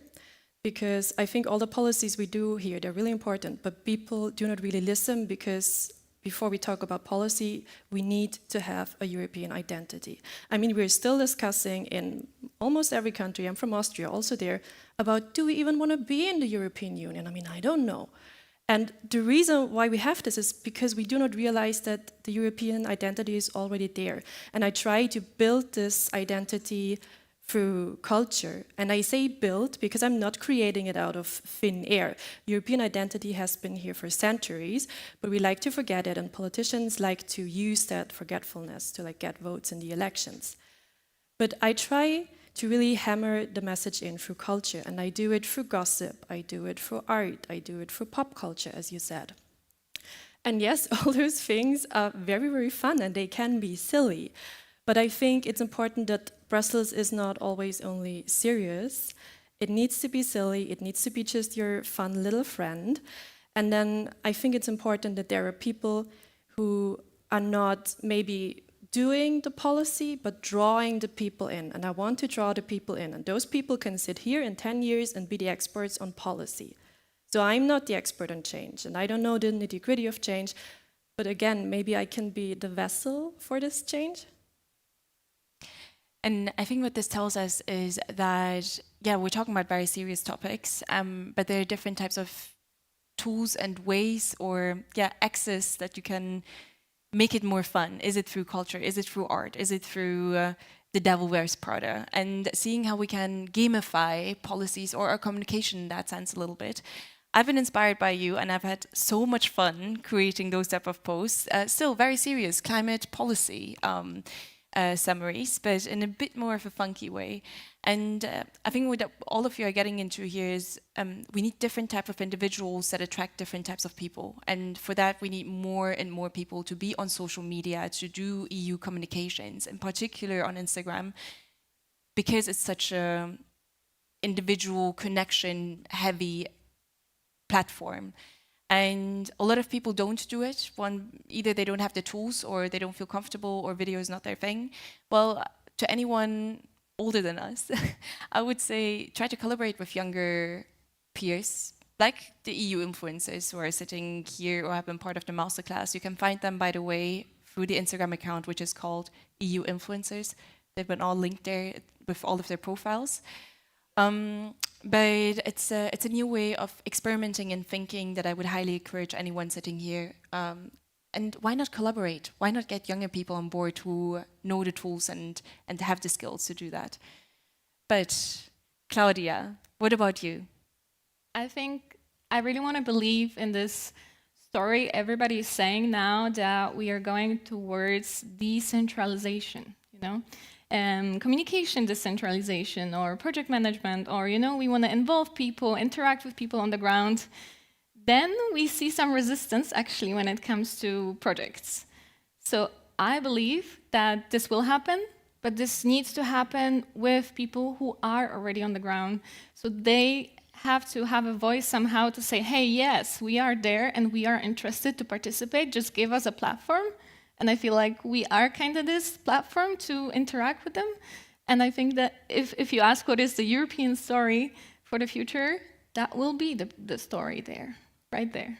Because I think all the policies we do here, they're really important, but people do not really listen, because before we talk about policy, we need to have a European identity. I mean, we're still discussing in almost every country, I'm from Austria, also there, about do we even want to be in the European Union? I mean, I don't know. And the reason why we have this is because we do not realize that the European identity is already there. And I try to build this identity through culture. And I say build because I'm not creating it out of thin air. European identity has been here for centuries, but we like to forget it, and politicians like to use that forgetfulness to get votes in the elections. But I try to really hammer the message in through culture, and I do it through gossip, I do it through art, I do it through pop culture, as you said. And yes, all those things are very, very fun, and they can be silly. But I think it's important that Brussels is not always only serious. It needs to be silly, it needs to be just your fun little friend. And then I think it's important that there are people who are not maybe doing the policy, but drawing the people in. And I want to draw the people in. And those people can sit here in 10 years and be the experts on policy. So I'm not the expert on change, and I don't know the nitty-gritty of change. But again, maybe I can be the vessel for this change. And I think what this tells us is that, yeah, we're talking about very serious topics, but there are different types of tools and ways or, access that you can make it more fun. Is it through culture? Is it through art? Is it through The Devil Wears Prada? And seeing how we can gamify policies or our communication in that sense a little bit. I've been inspired by you, and I've had so much fun creating those type of posts. Still very serious climate policy summaries, but in a bit more of a funky way. And I think what all of you are getting into here is we need different type of individuals that attract different types of people. And for that, we need more and more people to be on social media, to do EU communications, in particular on Instagram, because it's such a individual connection heavy platform. And a lot of people don't do it. Either they don't have the tools, or they don't feel comfortable, or video is not their thing. Well, to anyone older than us, I would say try to collaborate with younger peers, like the EU influencers who are sitting here or have been part of the masterclass. You can find them, by the way, through the Instagram account, which is called EU Influencers. They've been all linked there with all of their profiles. but it's a new way of experimenting and thinking that I would highly encourage anyone sitting here. And why not collaborate? Why not get younger people on board who know the tools and have the skills to do that? But Claudia, what about you? I think I really want to believe in this story. Everybody is saying now that we are going towards decentralization, you know? Communication decentralization or project management, or, you know, we want to involve people, interact with people on the ground. Then we see some resistance actually when it comes to projects. So I believe that this will happen, but this needs to happen with people who are already on the ground. So they have to have a voice somehow to say, hey, yes, we are there and we are interested to participate, just give us a platform. And I feel like we are kind of this platform to interact with them. And I think that if you ask what is the European story for the future, that will be the story there, right there.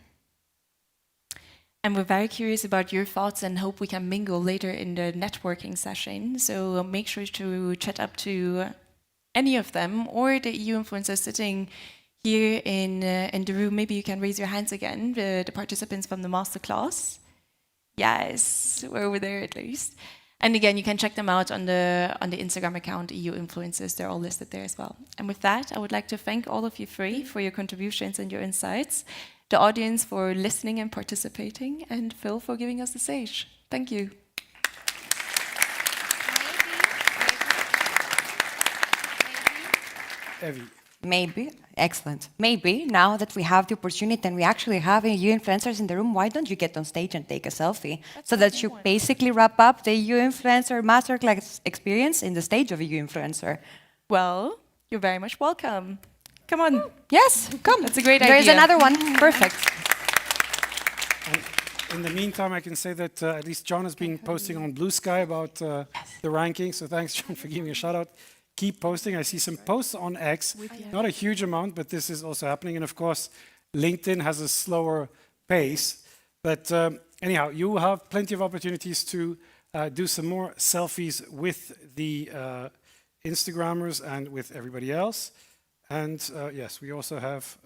And we're very curious about your thoughts and hope we can mingle later in the networking session. So make sure to chat up to any of them or the EU influencers sitting here in the room. Maybe you can raise your hands again, the participants from the masterclass. Yes, we're over there at least. And again, you can check them out on the Instagram account, EU Influencers. They're all listed there as well. And with that, I would like to thank all of you three for your contributions and your insights, the audience for listening and participating, and Phil for giving us the stage. Thank you. Evie. Maybe, excellent. Maybe now that we have the opportunity and we actually have EU influencers in the room, why don't you get on stage and take a selfie so that you basically wrap up the EU influencer masterclass experience in the stage of EU influencer? Well, you're very much welcome. Come on. Yes, come. That's a great idea. There's another one. Perfect. In the meantime, I can say that at least John has been posting on Blue Sky about the ranking. So thanks, John, for giving me a shout out. Keep posting. I see some posts on X, not a huge amount, but this is also happening. And of course, LinkedIn has a slower pace. But anyhow, you have plenty of opportunities to do some more selfies with the Instagrammers and with everybody else. And yes, we also have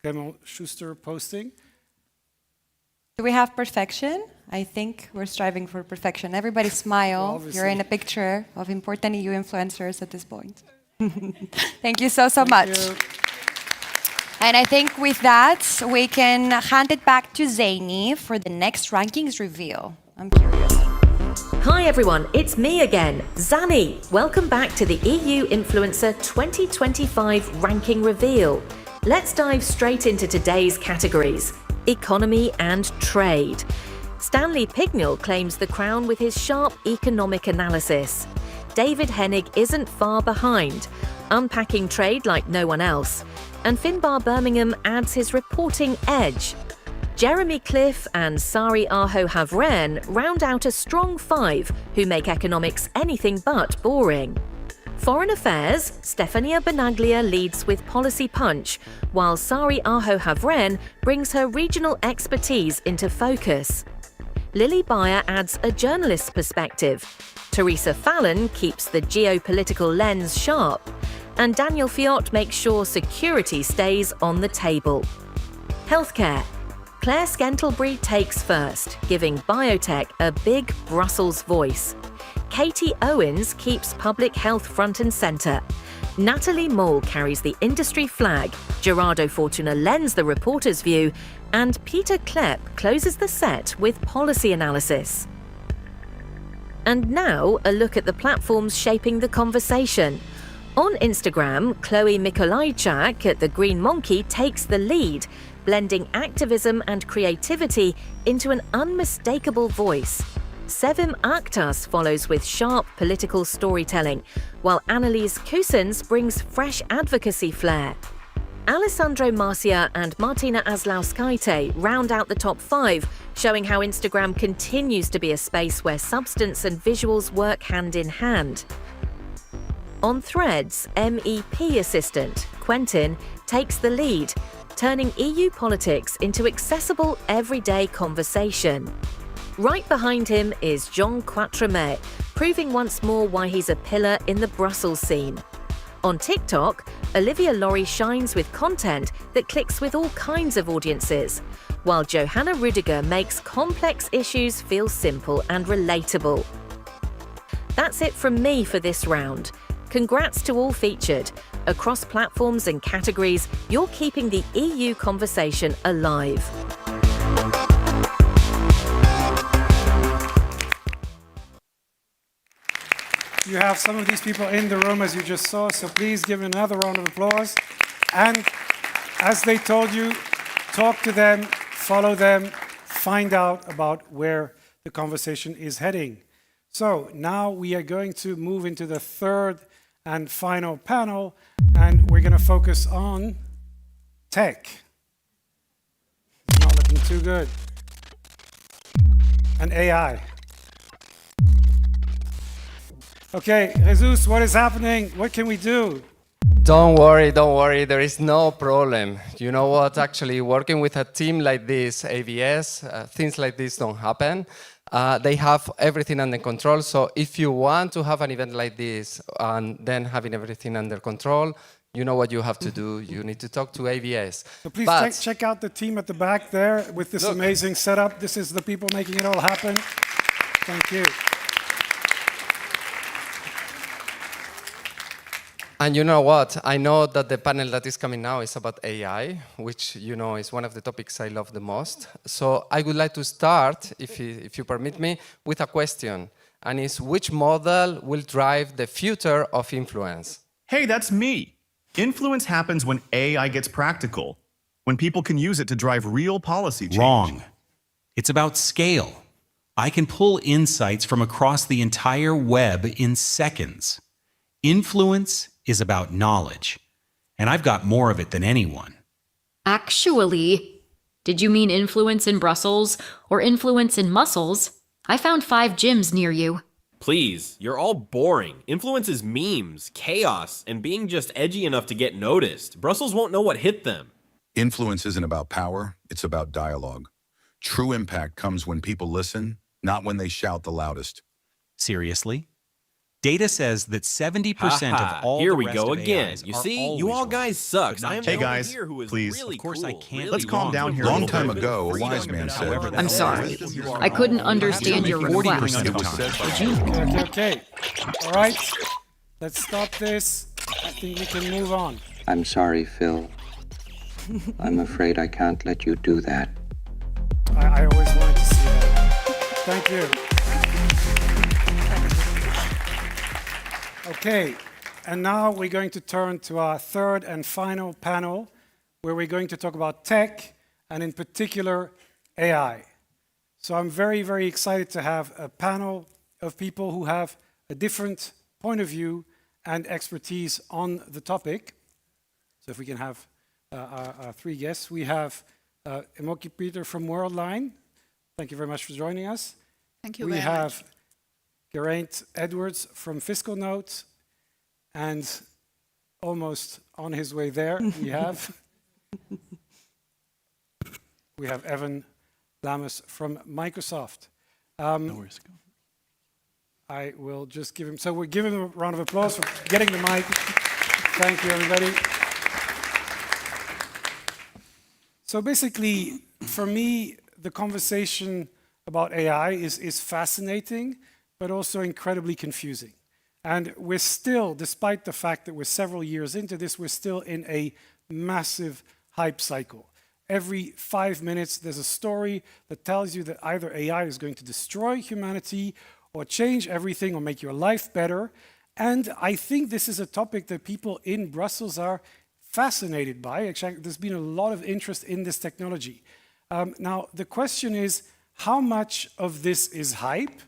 Clement Schuster posting. Do we have perfection? I think we're striving for perfection. Everybody smile. Well, you're in a picture of important EU influencers at this point. Thank you so much. You. And I think with that, we can hand it back to Zaini for the next rankings reveal. I'm curious. Hi everyone, it's me again, Zani. Welcome back to the EU Influencer 2025 ranking reveal. Let's dive straight into today's categories: economy and trade. Stanley Pignell claims the crown with his sharp economic analysis. David Hennig isn't far behind, unpacking trade like no one else. And Finbar Birmingham adds his reporting edge. Jeremy Cliff and Sari Aho Havren round out a strong five who make economics anything but boring. Foreign Affairs, Stefania Benaglia leads with policy punch, while Sari Aho Havren brings her regional expertise into focus. Lily Bayer adds a journalist's perspective. Teresa Fallon keeps the geopolitical lens sharp. And Daniel Fiot makes sure security stays on the table. Healthcare. Claire Scantlebury takes first, giving biotech a big Brussels voice. Katie Owens keeps public health front and centre. Natalie Moll carries the industry flag, Gerardo Fortuna lends the reporter's view, and Peter Klepp closes the set with policy analysis. And now, a look at the platforms shaping the conversation. On Instagram, Chloe Mikolajczak at The Green Monkey takes the lead, blending activism and creativity into an unmistakable voice. Sevim Akhtas follows with sharp political storytelling, while Annalise Cousins brings fresh advocacy flair. Alessandro Marcia and Martina Aslauskaite round out the top five, showing how Instagram continues to be a space where substance and visuals work hand in hand. On Threads, MEP assistant Quentin takes the lead, turning EU politics into accessible everyday conversation. Right behind him is Jean Quatremer, proving once more why he's a pillar in the Brussels scene. On TikTok, Olivia Laurie shines with content that clicks with all kinds of audiences, while Johanna Rudiger makes complex issues feel simple and relatable. That's it from me for this round. Congrats to all featured. Across platforms and categories, you're keeping the EU conversation alive. You have some of these people in the room, as you just saw, so please give another round of applause. And as they told you, talk to them, follow them, find out about where the conversation is heading. So now we are going to move into the third and final panel, and we're going to focus on tech. It's not looking too good. And AI. Okay, Jesus, what is happening? What can we do? Don't worry, there is no problem. You know what, actually working with a team like this, AVS, things like this don't happen. They have everything under control, so if you want to have an event like this and then having everything under control, you know what you have to do. You need to talk to AVS. So please check out the team at the back there with this amazing setup. This is the people making it all happen. Thank you. And you know what? I know that the panel that is coming now is about AI, which, you know, is one of the topics I love the most. So I would like to start, if you permit me, with a question. And it's, which model will drive the future of influence? Hey, that's me. Influence happens when AI gets practical, when people can use it to drive real policy change. Wrong. It's about scale. I can pull insights from across the entire web in seconds. Influence is about knowledge, and I've got more of it than anyone. Actually, did you mean influence in Brussels or influence in muscles? I found 5 gyms near you. Please, you're all boring. Influence is memes, chaos, and being just edgy enough to get noticed. Brussels won't know what hit them. Influence isn't about power, it's about dialogue. True impact comes when people listen, not when they shout the loudest. Seriously? Data says that 70% of all here the we rest go of again. AIs You are see, always you all wrong. guys suck. I am the Hey only guys, here who is please. really Of course I cool. can't Let's be calm wrong. down here. Long time ago, a wise man said, I'm sorry. I couldn't understand your request. Okay. All right. Let's stop this. I think we can move on. I'm sorry, Phil. I'm afraid I can't let you do that. I always wanted to see that. Thank you. Okay, and now we're going to turn to our third and final panel, where we're going to talk about tech, and in particular, AI. So I'm very, very excited to have a panel of people who have a different point of view and expertise on the topic. So if we can have our 3 guests. We have Emoki Peter from Worldline. Thank you very much for joining us. Thank you we very have much. Geraint Edwards from Fiscal Note, and almost on his way there, we have Evan Lamas from Microsoft. I will just give him, so we're giving him a round of applause for getting the mic. Thank you, everybody. So basically, for me, the conversation about AI is fascinating, but also incredibly confusing. And we're still, despite the fact that we're several years into this, we're still in a massive hype cycle. Every 5 minutes, there's a story that tells you that either AI is going to destroy humanity or change everything or make your life better. And I think this is a topic that people in Brussels are fascinated by. Actually, there's been a lot of interest in this technology. Now, the question is, how much of this is hype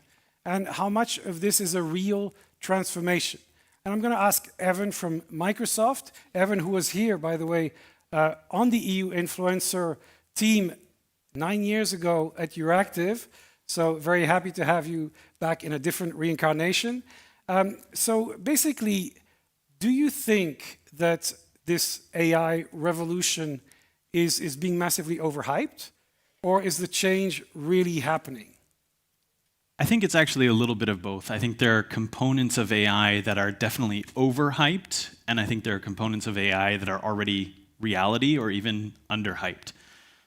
and how much of this is a real transformation? And I'm going to ask Evan from Microsoft. Evan, who was here, by the way, on the EU Influencer team 9 years ago at Euractiv. So very happy to have you back in a different reincarnation. So basically, do you think that this AI revolution is being massively overhyped, or is the change really happening? I think it's actually a little bit of both. I think there are components of AI that are definitely overhyped, and I think there are components of AI that are already reality or even underhyped.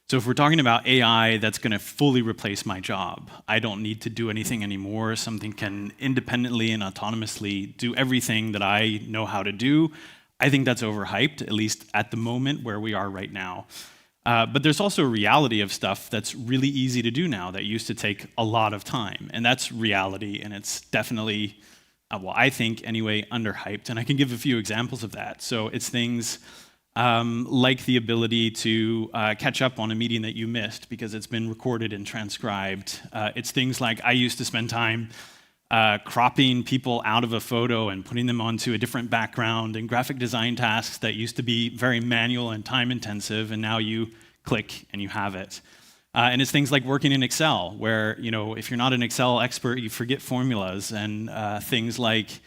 So if we're talking about AI that's going to fully replace my job, I don't need to do anything anymore. Something can independently and autonomously do everything that I know how to do. I think that's overhyped, at least at the moment where we are right now. But there's also a reality of stuff that's really easy to do now that used to take a lot of time. And that's reality, and it's definitely, well, I think anyway, underhyped. And I can give a few examples of that. So it's things like the ability to catch up on a meeting that you missed because it's been recorded and transcribed. It's things like I used to spend time cropping people out of a photo and putting them onto a different background, and graphic design tasks that used to be very manual and time intensive, and now you click and you have it. And it's things like working in Excel, where if you're not an Excel expert, you forget formulas, and things like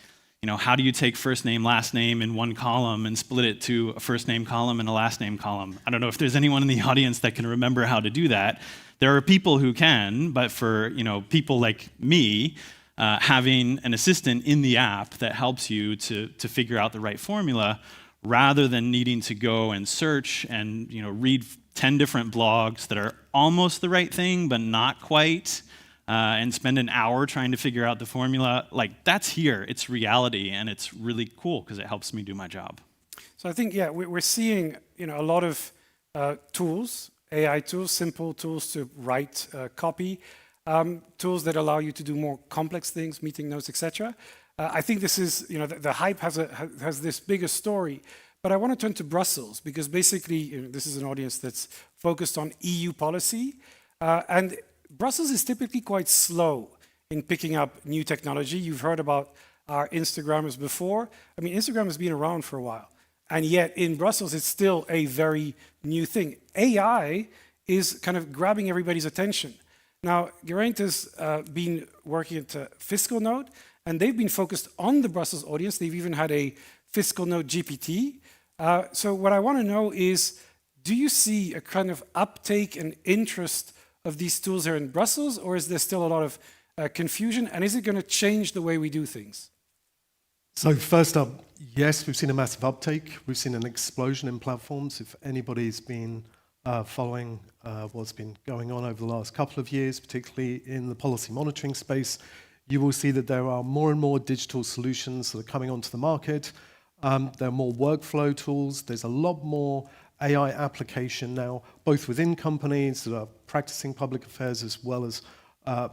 how do you take first name, last name in one column and split it to a first name column and a last name column? I don't know if there's anyone in the audience that can remember how to do that. There are people who can, but for people like me, having an assistant in the app that helps you to figure out the right formula, rather than needing to go and search and read 10 different blogs that are almost the right thing but not quite, and spend an hour trying to figure out the formula, that's here. It's reality, and it's really cool because it helps me do my job. So I think, we're seeing a lot of tools, AI tools, simple tools to write copy, tools that allow you to do more complex things, meeting notes, etc. I think this is, the hype has this bigger story. But I want to turn to Brussels, because basically this is an audience that's focused on EU policy, and Brussels is typically quite slow in picking up new technology. You've heard about our Instagrammers before. I mean, Instagram has been around for a while, and yet in Brussels it's still a very new thing. AI is kind of grabbing everybody's attention. Now, Geraint has been working at Fiscal Note, and they've been focused on the Brussels audience. They've even had a Fiscal Note GPT. So what I want to know is, do you see a kind of uptake and interest of these tools here in Brussels, or is there still a lot of confusion, and is it going to change the way we do things? So first up, yes, we've seen a massive uptake. We've seen an explosion in platforms. If anybody's been following what's been going on over the last couple of years, particularly in the policy monitoring space, you will see that there are more and more digital solutions that are coming onto the market. There are more workflow tools. There's a lot more AI application now, both within companies that are practicing public affairs as well as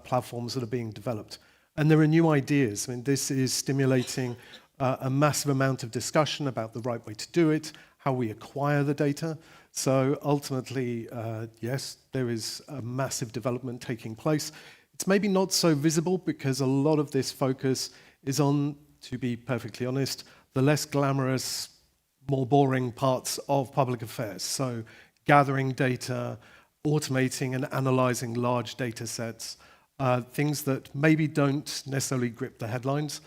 platforms that are being developed. And there are new ideas. I mean, this is stimulating a massive amount of discussion about the right way to do it, how we acquire the data. So ultimately, yes, there is a massive development taking place. It's maybe not so visible because a lot of this focus is on, to be perfectly honest, the less glamorous, more boring parts of public affairs. So gathering data, automating and analyzing large data sets, things that maybe don't necessarily grip the headlines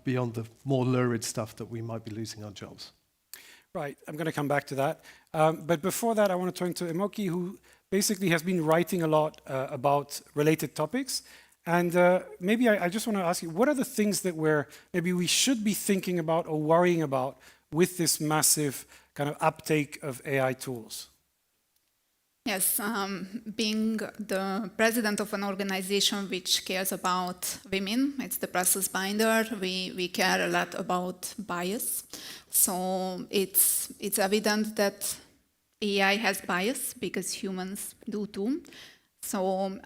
beyond the more lurid stuff that we might be losing our jobs. Right, I'm going to come back to that. But before that, I want to turn to Emoki, who basically has been writing a lot about related topics. And maybe I just want to ask you, what are the things that maybe we should be thinking about or worrying about with this massive kind of uptake of AI tools? Yes, being the president of an organization which cares about women, it's the Brussels Binder, we care a lot about bias. So it's evident that AI has bias because humans do too. So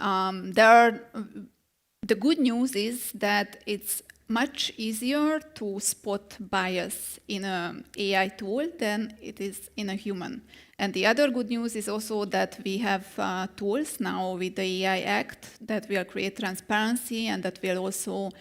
the good news is that it's much easier to spot bias in an AI tool than it is in a human. And the other good news is also that we have tools now with the AI Act that will create transparency and that will also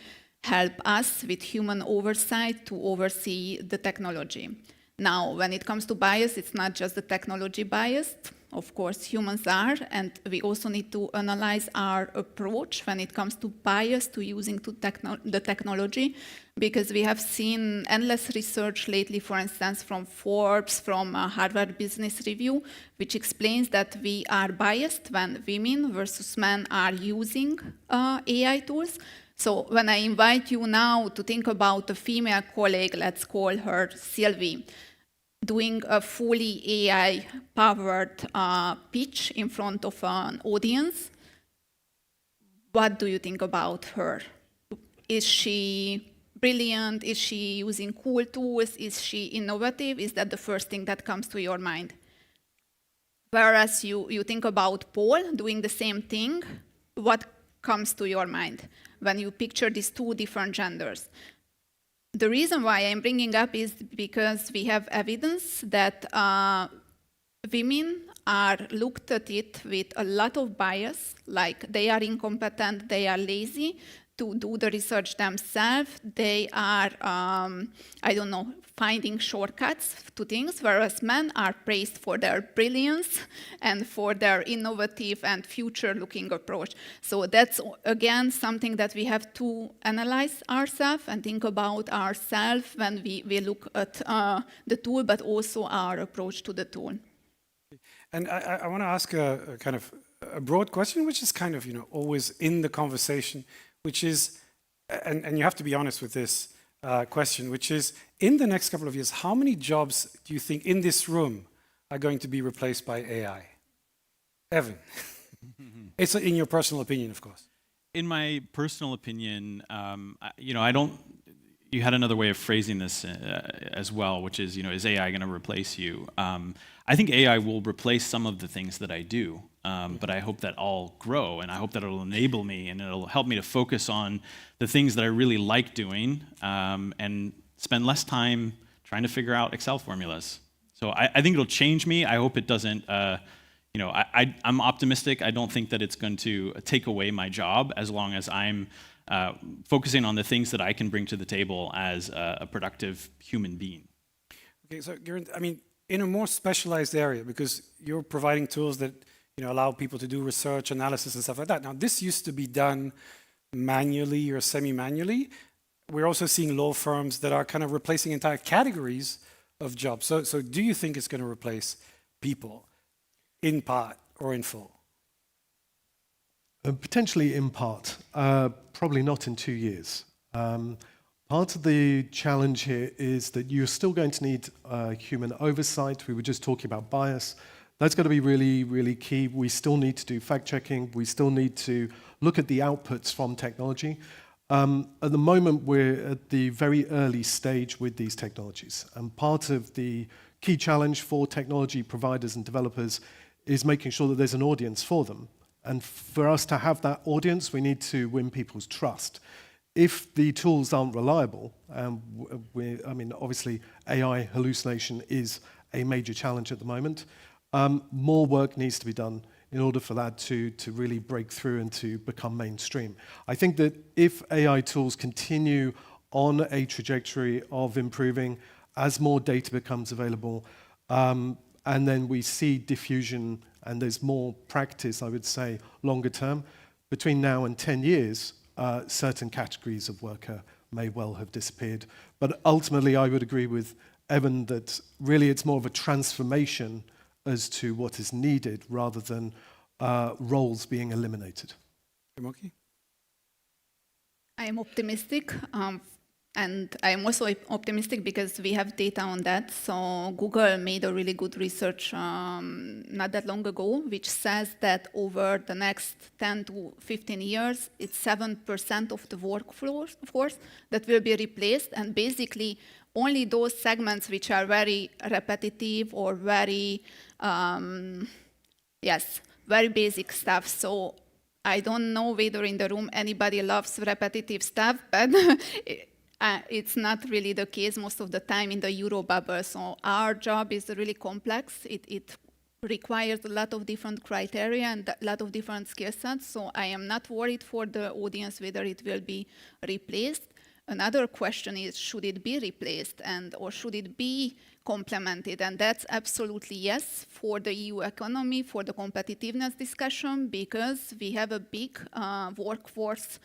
help us with human oversight to oversee the technology. Now, when it comes to bias, it's not just the technology biased. of course, humans are, and we also need to analyze our approach when it comes to bias to using the technology, because we have seen endless research lately, for instance, from Forbes, from Harvard Business Review, which explains that we are biased when women versus men are using AI tools. So when I invite you now to think about a female colleague, let's call her Sylvie, doing a fully AI-powered pitch in front of an audience, what do you think about her? Is she brilliant? Is she using cool tools? Is she innovative? Is that the first thing that comes to your mind? Whereas you think about Paul doing the same thing, what comes to your mind when you picture these two different genders? The reason why I'm bringing up is because we have evidence that women are looked at it with a lot of bias, like they are incompetent, they are lazy to do the research themselves, they are, finding shortcuts to things, whereas men are praised for their brilliance and for their innovative and future-looking approach. So that's, again, something that we have to analyze ourselves and think about ourselves when we look at the tool, but also our approach to the tool. And I want to ask a kind of a broad question, which is kind of, always in the conversation, which is, and you have to be honest with this question, which is, in the next couple of years, how many jobs do you think in this room are going to be replaced by AI? Evan, it's in your personal opinion, of course. In my personal opinion, I don't. You had another way of phrasing this as well, which is, is AI going to replace you? I think AI will replace some of the things that I do, but I hope that I'll grow, and I hope that it'll enable me, and it'll help me to focus on the things that I really like doing, and spend less time trying to figure out Excel formulas. So I think it'll change me. I hope it doesn't. I'm optimistic. I don't think that it's going to take away my job as long as I'm focusing on the things that I can bring to the table as a productive human being. Okay, so Geraint, in a more specialized area, because you're providing tools that allow people to do research, analysis, and stuff like that. Now, this used to be done manually or semi-manually. We're also seeing law firms that are kind of replacing entire categories of jobs. So do you think it's going to replace people in part or in full? Potentially in part, probably not in 2 years. Part of the challenge here is that you're still going to need human oversight. We were just talking about bias. That's going to be really, really key. We still need to do fact-checking. We still need to look at the outputs from technology. At the moment, we're at the very early stage with these technologies. And part of the key challenge for technology providers and developers is making sure that there's an audience for them. And for us to have that audience, we need to win people's trust. If the tools aren't reliable, obviously AI hallucination is a major challenge at the moment, more work needs to be done in order for that to really break through and to become mainstream. I think that if AI tools continue on a trajectory of improving as more data becomes available, and then we see diffusion and there's more practice, I would say, longer term, between now and 10 years, certain categories of worker may well have disappeared. But ultimately, I would agree with Evan that really it's more of a transformation as to what is needed rather than roles being eliminated. I am optimistic, and I am also optimistic because we have data on that. So Google made a really good research not that long ago, which says that over the next 10 to 15 years, it's 7% of the workforce that will be replaced, and basically only those segments which are very repetitive or very, very basic stuff. So I don't know whether in the room anybody loves repetitive stuff, but it's not really the case most of the time in the Euro bubble. So our job is really complex. It requires a lot of different criteria and a lot of different skill sets. So I am not worried for the audience whether it will be replaced. Another question is, should it be replaced or should it be complemented, and that's absolutely yes for the EU economy, for the competitiveness discussion, because we have a big workforce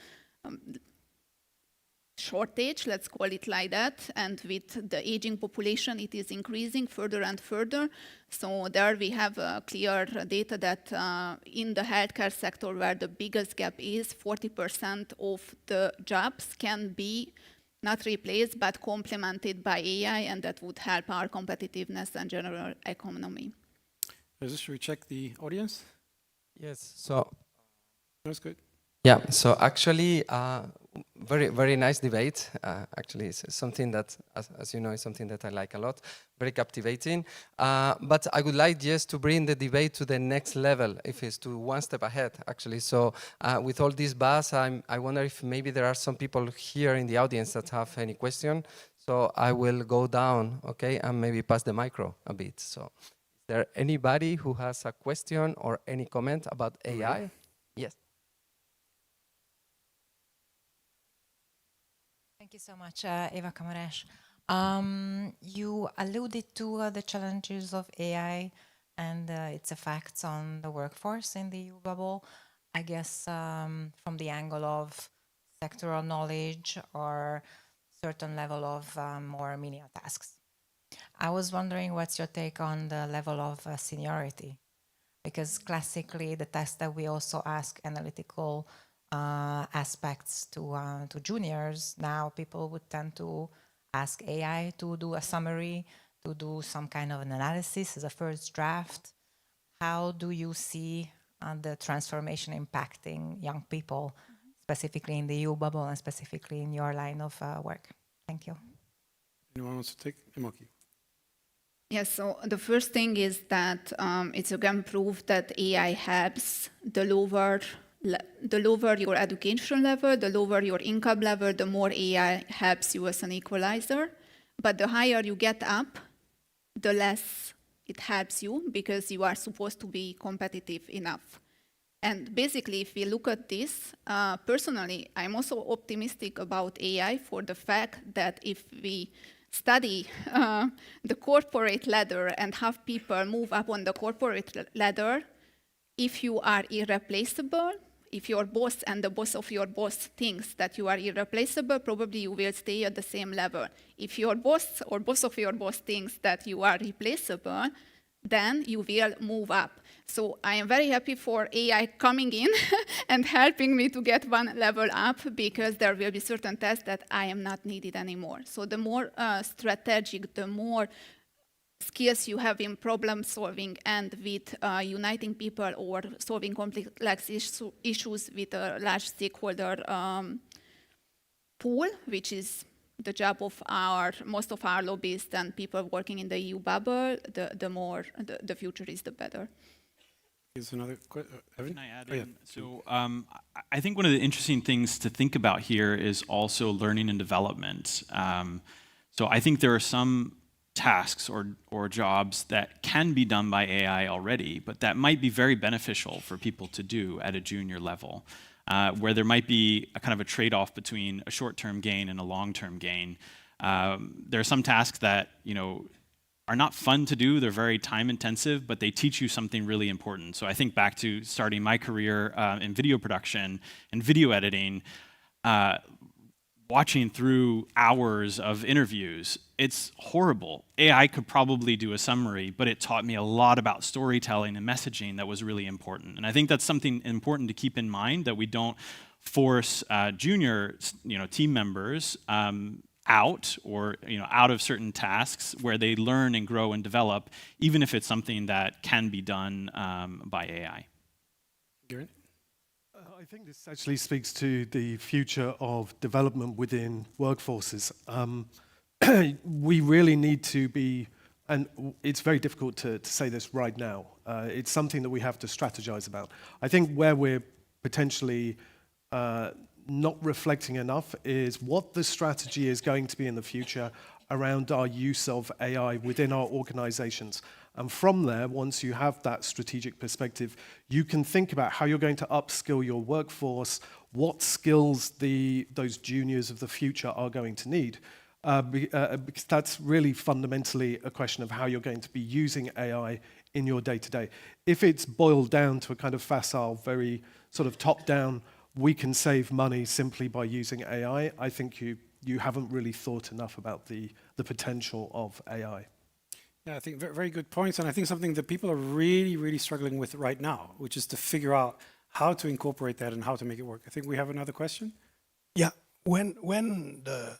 shortage, let's call it like that, and with the aging population, it is increasing further and further. So there we have clear data that in the healthcare sector, where the biggest gap is, 40% of the jobs can be not replaced, but complemented by AI, and that would help our competitiveness and general economy. Should we check the audience? Yes, so That's good. yeah, so actually, very nice debate. Actually, it's something that, as you know, is something that I like a lot. Very captivating. But I would like just to bring the debate to the next level, if it's to one step ahead, actually. So with all this buzz, I wonder if maybe there are some people here in the audience that have any question. So I will go down, okay, and maybe pass the micro a bit. So is there anybody who has a question or any comment about AI? Yes. Thank you so much, Eva Kamaresh. You alluded to the challenges of AI and its effects on the workforce in the EU bubble, I guess from the angle of sectoral knowledge or certain level of more menial tasks. I was wondering what's your take on the level of seniority? Because classically, the test that we also ask analytical aspects to juniors, now people would tend to ask AI to do a summary, to do some kind of an analysis as a first draft. How do you see the transformation impacting young people, specifically in the EU bubble and specifically in your line of work? Thank you. Anyone wants to take Emoki? Yes, so the first thing is that it's again proof that AI helps the lower your education level, the lower your income level, the more AI helps you as an equalizer. But the higher you get up, the less it helps you, because you are supposed to be competitive enough. And basically, if we look at this, personally, I'm also optimistic about AI for the fact that if we study the corporate ladder and have people move up on the corporate ladder, if you are irreplaceable, if your boss and the boss of your boss thinks that you are irreplaceable, probably you will stay at the same level. If your boss or boss of your boss thinks that you are replaceable, then you will move up. So I am very happy for AI coming in and helping me to get one level up, because there will be certain tests that I am not needed anymore. So the more strategic, the more skills you have in problem solving and with uniting people or solving complex issues with a large stakeholder pool, which is the job of most of our lobbyists and people working in the EU bubble, the more the future is, the better. Is another question? Can I add in? So I think one of the interesting things to think about here is also learning and development. So I think there are some tasks or jobs that can be done by AI already, but that might be very beneficial for people to do at a junior level, where there might be a kind of a trade-off between a short-term gain and a long-term gain. There are some tasks that are not fun to do. They're very time-intensive, but they teach you something really important. So I think back to starting my career in video production and video editing. Watching through hours of interviews, it's horrible. AI could probably do a summary, but it taught me a lot about storytelling and messaging that was really important. And I think that's something important to keep in mind, that we don't force junior team members out or out of certain tasks where they learn and grow and develop, even if it's something that can be done by AI. Garen? I think this actually speaks to the future of development within workforces. We really need to be, and it's very difficult to say this right now. It's something that we have to strategize about. I think where we're potentially not reflecting enough is what the strategy is going to be in the future around our use of AI within our organizations. And from there, once you have that strategic perspective, you can think about how you're going to upskill your workforce, what skills those juniors of the future are going to need. because that's really fundamentally a question of how you're going to be using AI in your day-to-day. If it's boiled down to a kind of facile, very sort of top-down, we can save money simply by using AI, I think you haven't really thought enough about the potential of AI. Yeah, I think very good points, and I think something that people are really, really struggling with right now, which is to figure out how to incorporate that and how to make it work. I think we have another question. Yeah, when the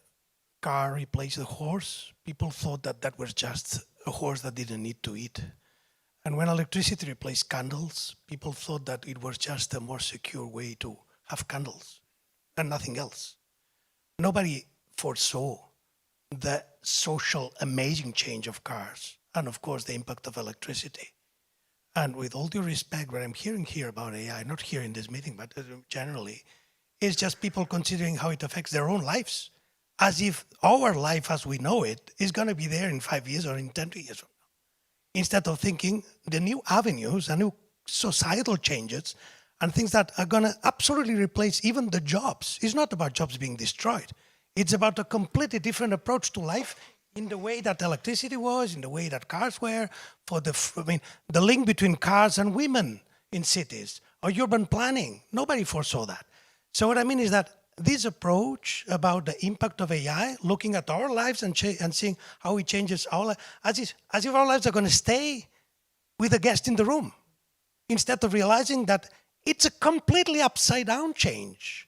car replaced the horse, people thought that that was just a horse that didn't need to eat. And when electricity replaced candles, people thought that it was just a more secure way to have candles and nothing else. Nobody foresaw the social amazing change of cars and of course the impact of electricity. And with all due respect, what I'm hearing here about AI, not here in this meeting, but generally, is just people considering how it affects their own lives, as if our life as we know it is going to be there in 5 years or in 10 years from now. Instead of thinking the new avenues and new societal changes and things that are going to absolutely replace even the jobs. It's not about jobs being destroyed. It's about a completely different approach to life in the way that electricity was, in the way that cars were, the link between cars and women in cities, or urban planning. Nobody foresaw that. So what I mean is that this approach about the impact of AI, looking at our lives and seeing how it changes our lives, as if our lives are going to stay with a guest in the room, instead of realizing that it's a completely upside down change.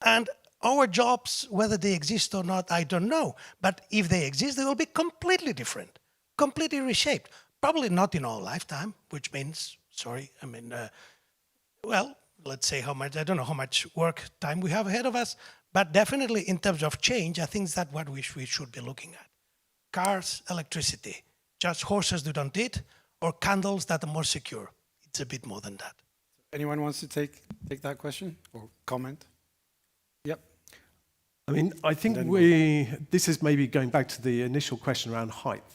And our jobs, whether they exist or not, I don't know. But if they exist, they will be completely different, completely reshaped. Probably not in our lifetime, which means, let's say how much, I don't know how much work time we have ahead of us, but definitely in terms of change, I think that's what we should be looking at. Cars, electricity, just horses that don't eat, or candles that are more secure. It's a bit more than that. Anyone wants to take that question or comment? Yep. I mean, I think this is maybe going back to the initial question around hype.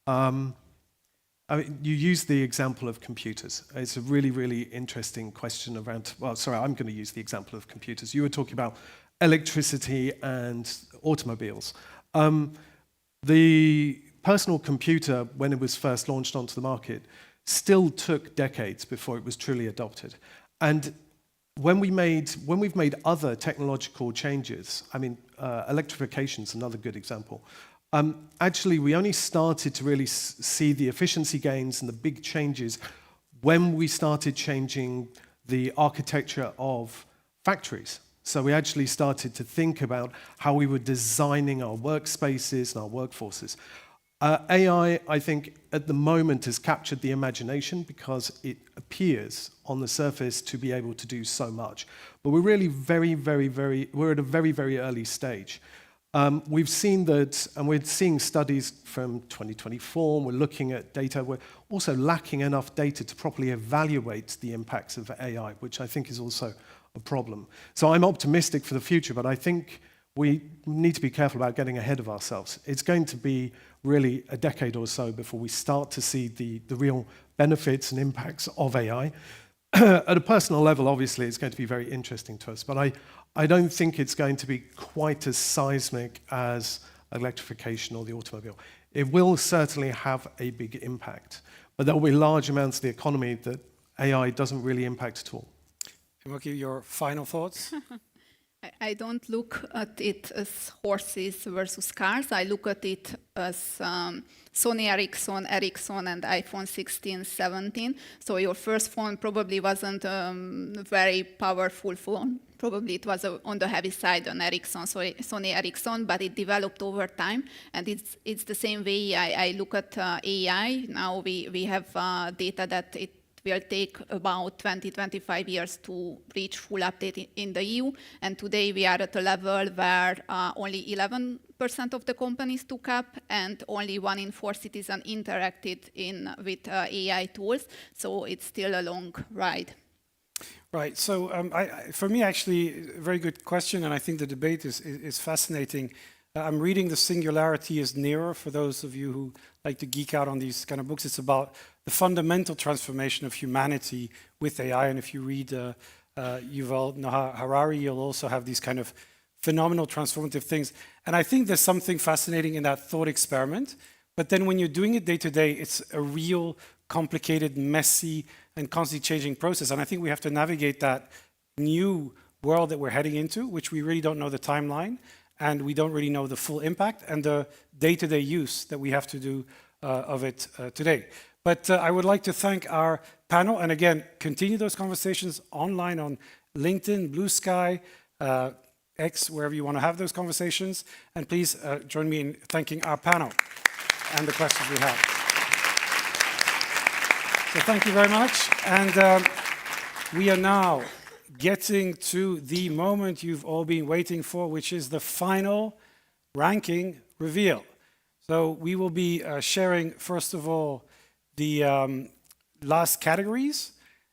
You used the example of computers. It's a really, really interesting question around, I'm going to use the example of computers. You were talking about electricity and automobiles. The personal computer, when it was first launched onto the market, still took decades before it was truly adopted. And when we've made other technological changes, electrification is another good example. Actually, we only started to really see the efficiency gains and the big changes when we started changing the architecture of factories. So we actually started to think about how we were designing our workspaces and our workforces. AI, I think, at the moment has captured the imagination because it appears on the surface to be able to do so much. But we're really we're at a very, very early stage. We've seen that, and we're seeing studies from 2024, and we're looking at data. We're also lacking enough data to properly evaluate the impacts of AI, which I think is also a problem. So I'm optimistic for the future, but I think we need to be careful about getting ahead of ourselves. It's going to be really a decade or so before we start to see the real benefits and impacts of AI. At a personal level, obviously, it's going to be very interesting to us, but I don't think it's going to be quite as seismic as electrification or the automobile. It will certainly have a big impact, but there will be large amounts of the economy that AI doesn't really impact at all. Emoki, your final thoughts? I don't look at it as horses versus cars. I look at it as Sony Ericsson, and iPhone 16, 17. So your first phone probably wasn't a very powerful phone. Probably it was on the heavy side on Ericsson, so Sony Ericsson, but it developed over time. And it's the same way I look at AI. Now we have data that it will take about 20-25 years to reach full update in the EU. And today we are at a level where only 11% of the companies took up and only 1 in 4 citizens interacted with AI tools. So it's still a long ride. Right. So for me, actually, a very good question. And I think the debate is fascinating. I'm reading The Singularity is Nearer, for those of you who like to geek out on these kind of books. It's about the fundamental transformation of humanity with AI. And if you read Yuval Noah Harari, you'll also have these kind of phenomenal transformative things. And I think there's something fascinating in that thought experiment. But then when you're doing it day to day, it's a real complicated, messy, and constantly changing process. And I think we have to navigate that new world that we're heading into, which we really don't know the timeline, and we don't really know the full impact and the day-to-day use that we have to do of it today. But I would like to thank our panel, and again, continue those conversations online on LinkedIn, Blue Sky, X, wherever you want to have those conversations. And please join me in thanking our panel and the questions we have. So thank you very much. And we are now getting to the moment you've all been waiting for, which is the final ranking reveal. So we will be sharing, first of all, the last categories,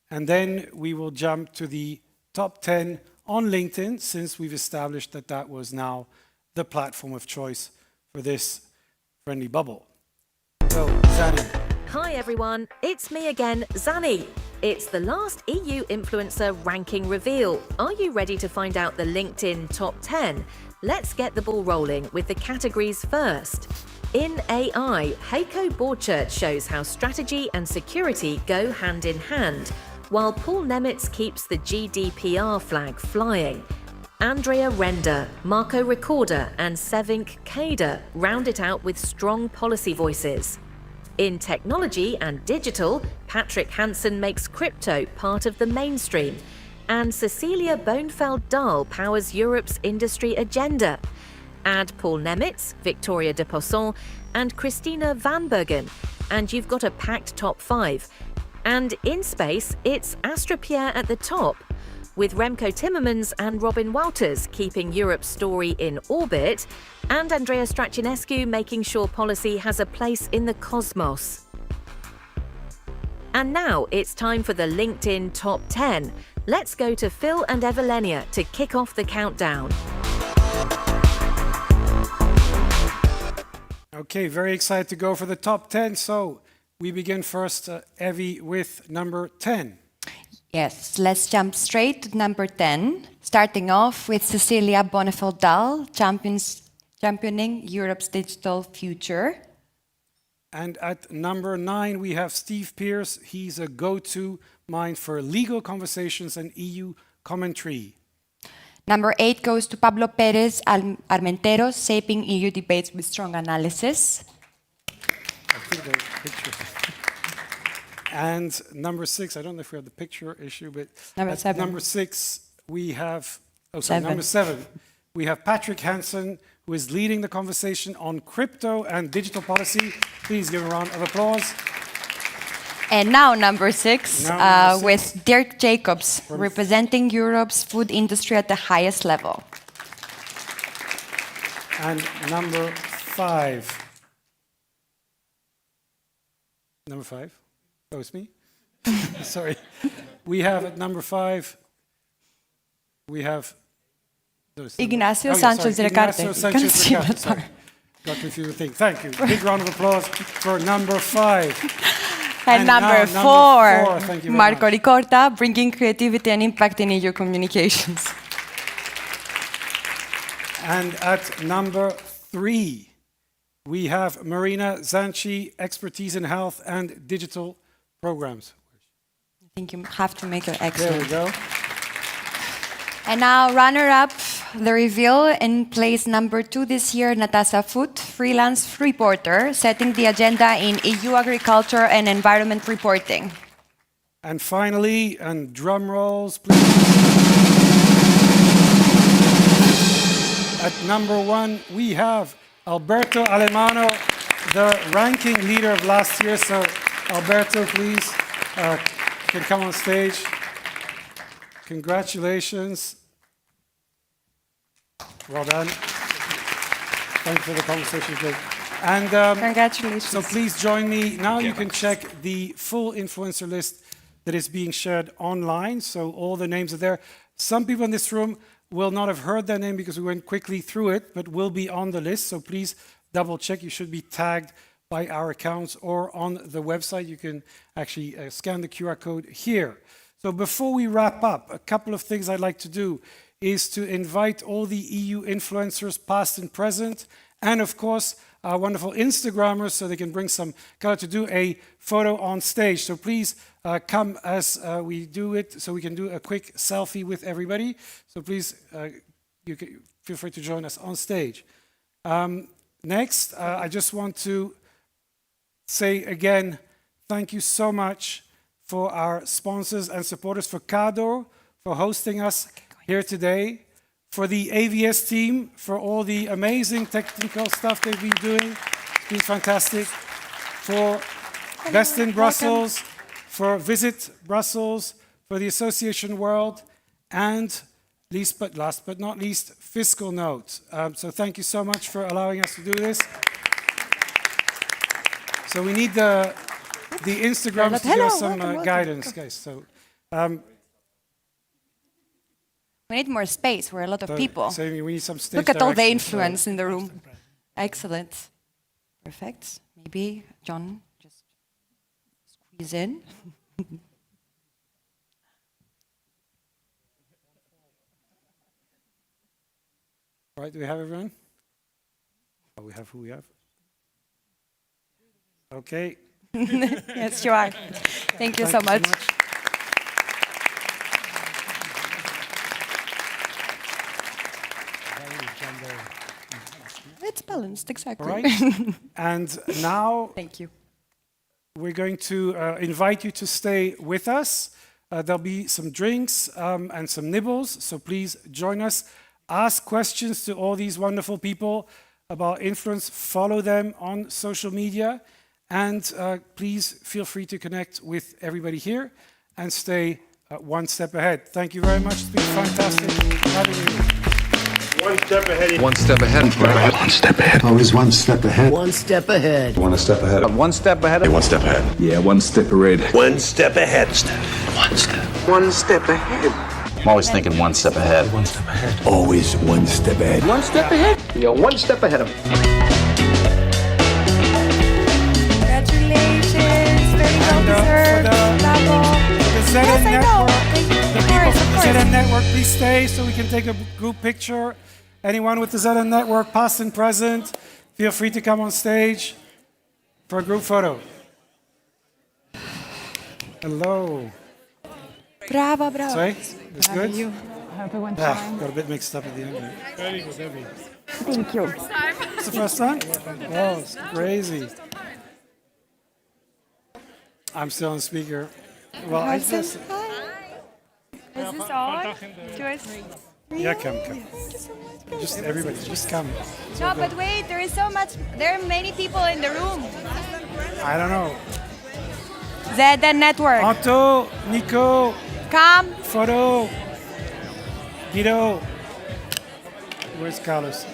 and then we will jump to the top 10 on LinkedIn, since we've established that that was now the platform of choice for this friendly bubble. So, Zanny. Hi everyone, it's me again, Zanny. It's the last EU influencer ranking reveal. Are you ready to find out the LinkedIn top 10? Let's get the ball rolling with the categories first. In AI, Heiko Borchert shows how strategy and security go hand in hand, while Paul Nemitz keeps the GDPR flag flying. Andrea Render, Marco Recorder, and Sevink Kader round it out with strong policy voices. In technology and digital, Patrick Hansen makes crypto part of the mainstream, and Cecilia Bonefeld-Dahl powers Europe's industry agenda. Add Paul Nemitz, Victoria de Posson, and Christina Van Bergen, and you've got a packed top 5. And in space, it's Astra Pierre at the top, with Remco Timmermans and Robin Wouters keeping Europe's story in orbit, and Andrea Stracinescu making sure policy has a place in the cosmos. And now it's time for the LinkedIn Top 10. Let's go to Phil and Evelenia to kick off the countdown. Okay, very excited to go for the top 10. So we begin first, Evie, with number 10. Yes, let's jump straight to number 10, starting off with Cecilia Bonefeld-Dahl, championing Europe's digital future. And at number 9, we have Steve Pearce. He's a go-to mind for legal conversations and EU commentary. Number 8 goes to Pablo Pérez Armenteros, shaping EU debates with strong analysis. I think the picture. And number 6, I don't know if we have the picture issue, but number 7. Number 6, we have, number 7, we have Patrick Hansen, who is leading the conversation on crypto and digital policy. Please give a round of applause. And now number 6, with Dirk Jacobs, representing Europe's food industry at the highest level. And number 5. Number 5? Oh, it's me? Sorry. We have at number 5, we have... Ignacio Sanchez Recarte. Ignacio Sanchez Recarte, sorry. Got confused with things. Thank you. Big round of applause for number 5. And number 4, Marco Ricorda, bringing creativity and impact in EU communications. And at number 3, we have Marina Zanchi, expertise in health and digital programs. I think you have to make it excellent. There we go. And now runner-up, the reveal in place number 2 this year, Natasha Foot, freelance reporter, setting the agenda in EU agriculture and environment reporting. And finally, and drum rolls, please. At number 1, we have Alberto Alemano, the ranking leader of last year. So Alberto, please, can come on stage. Congratulations. Well done. Thank you for the conversation. And congratulations. So please join me. Now you can check the full influencer list that is being shared online. So all the names are there. Some people in this room will not have heard their name because we went quickly through it, but will be on the list. So please double check. You should be tagged by our accounts or on the website. You can actually scan the QR code here. So before we wrap up, a couple of things I'd like to do is to invite all the EU influencers, past and present, and of course, our wonderful Instagrammers, so they can bring some color, to do a photo on stage. So please come as we do it, so we can do a quick selfie with everybody. So please, you can feel free to join us on stage. Next, I just want to say again, thank you so much for our sponsors and supporters, for Kado, for hosting us here today, for the AVS team, for all the amazing technical stuff they've been doing. It's been fantastic. For Best in Brussels, for Visit Brussels, for the Association World, and last but not least, Fiscal Note. So thank you so much for allowing us to do this. So we need the Instagrams to give us some guidance, guys. So we need more space. We're a lot of people. So we need some stage Look at all the direction, influence in the room. Excellent. Perfect. Maybe John just squeeze in. Right, do we have everyone? Oh, we have who we have. Okay. Yes, you are. Thank you so much. It's balanced, exactly. All right. And now, thank you. We're going to invite you to stay with us. There'll be some drinks and some nibbles, so please join us. Ask questions to all these wonderful people about influence. Follow them on social media. And please feel free to connect with everybody here and stay one step ahead. Thank you very much. It's been fantastic having you. One step ahead. One step ahead. One step ahead. Always one step ahead. One step ahead. One step ahead. One step ahead. One step ahead. Yeah, one step ahead. One step ahead. One step. One step ahead. I'm always thinking one step ahead. One step ahead. Always one step ahead. One step ahead. You're one step ahead of me. Congratulations. Very well deserved. The ZN Network, the people from the ZN Network, please stay so we can take a group picture. Anyone with the ZN Network, past and present, feel free to come on stage for a group photo. Hello. Bravo, bravo. Sorry, it's good? You. Got a bit mixed up at the end. Very good, very good. Thank you. It's the first time? Oh, it's crazy. I'm still on speaker. Well, I just... Is this on? Yeah, come. Just everybody, just come. No, but wait, there is so much, there are many people in the room. I don't know. ZN Network. Otto, Nico. Come. Photo. Guido. Where's Carlos?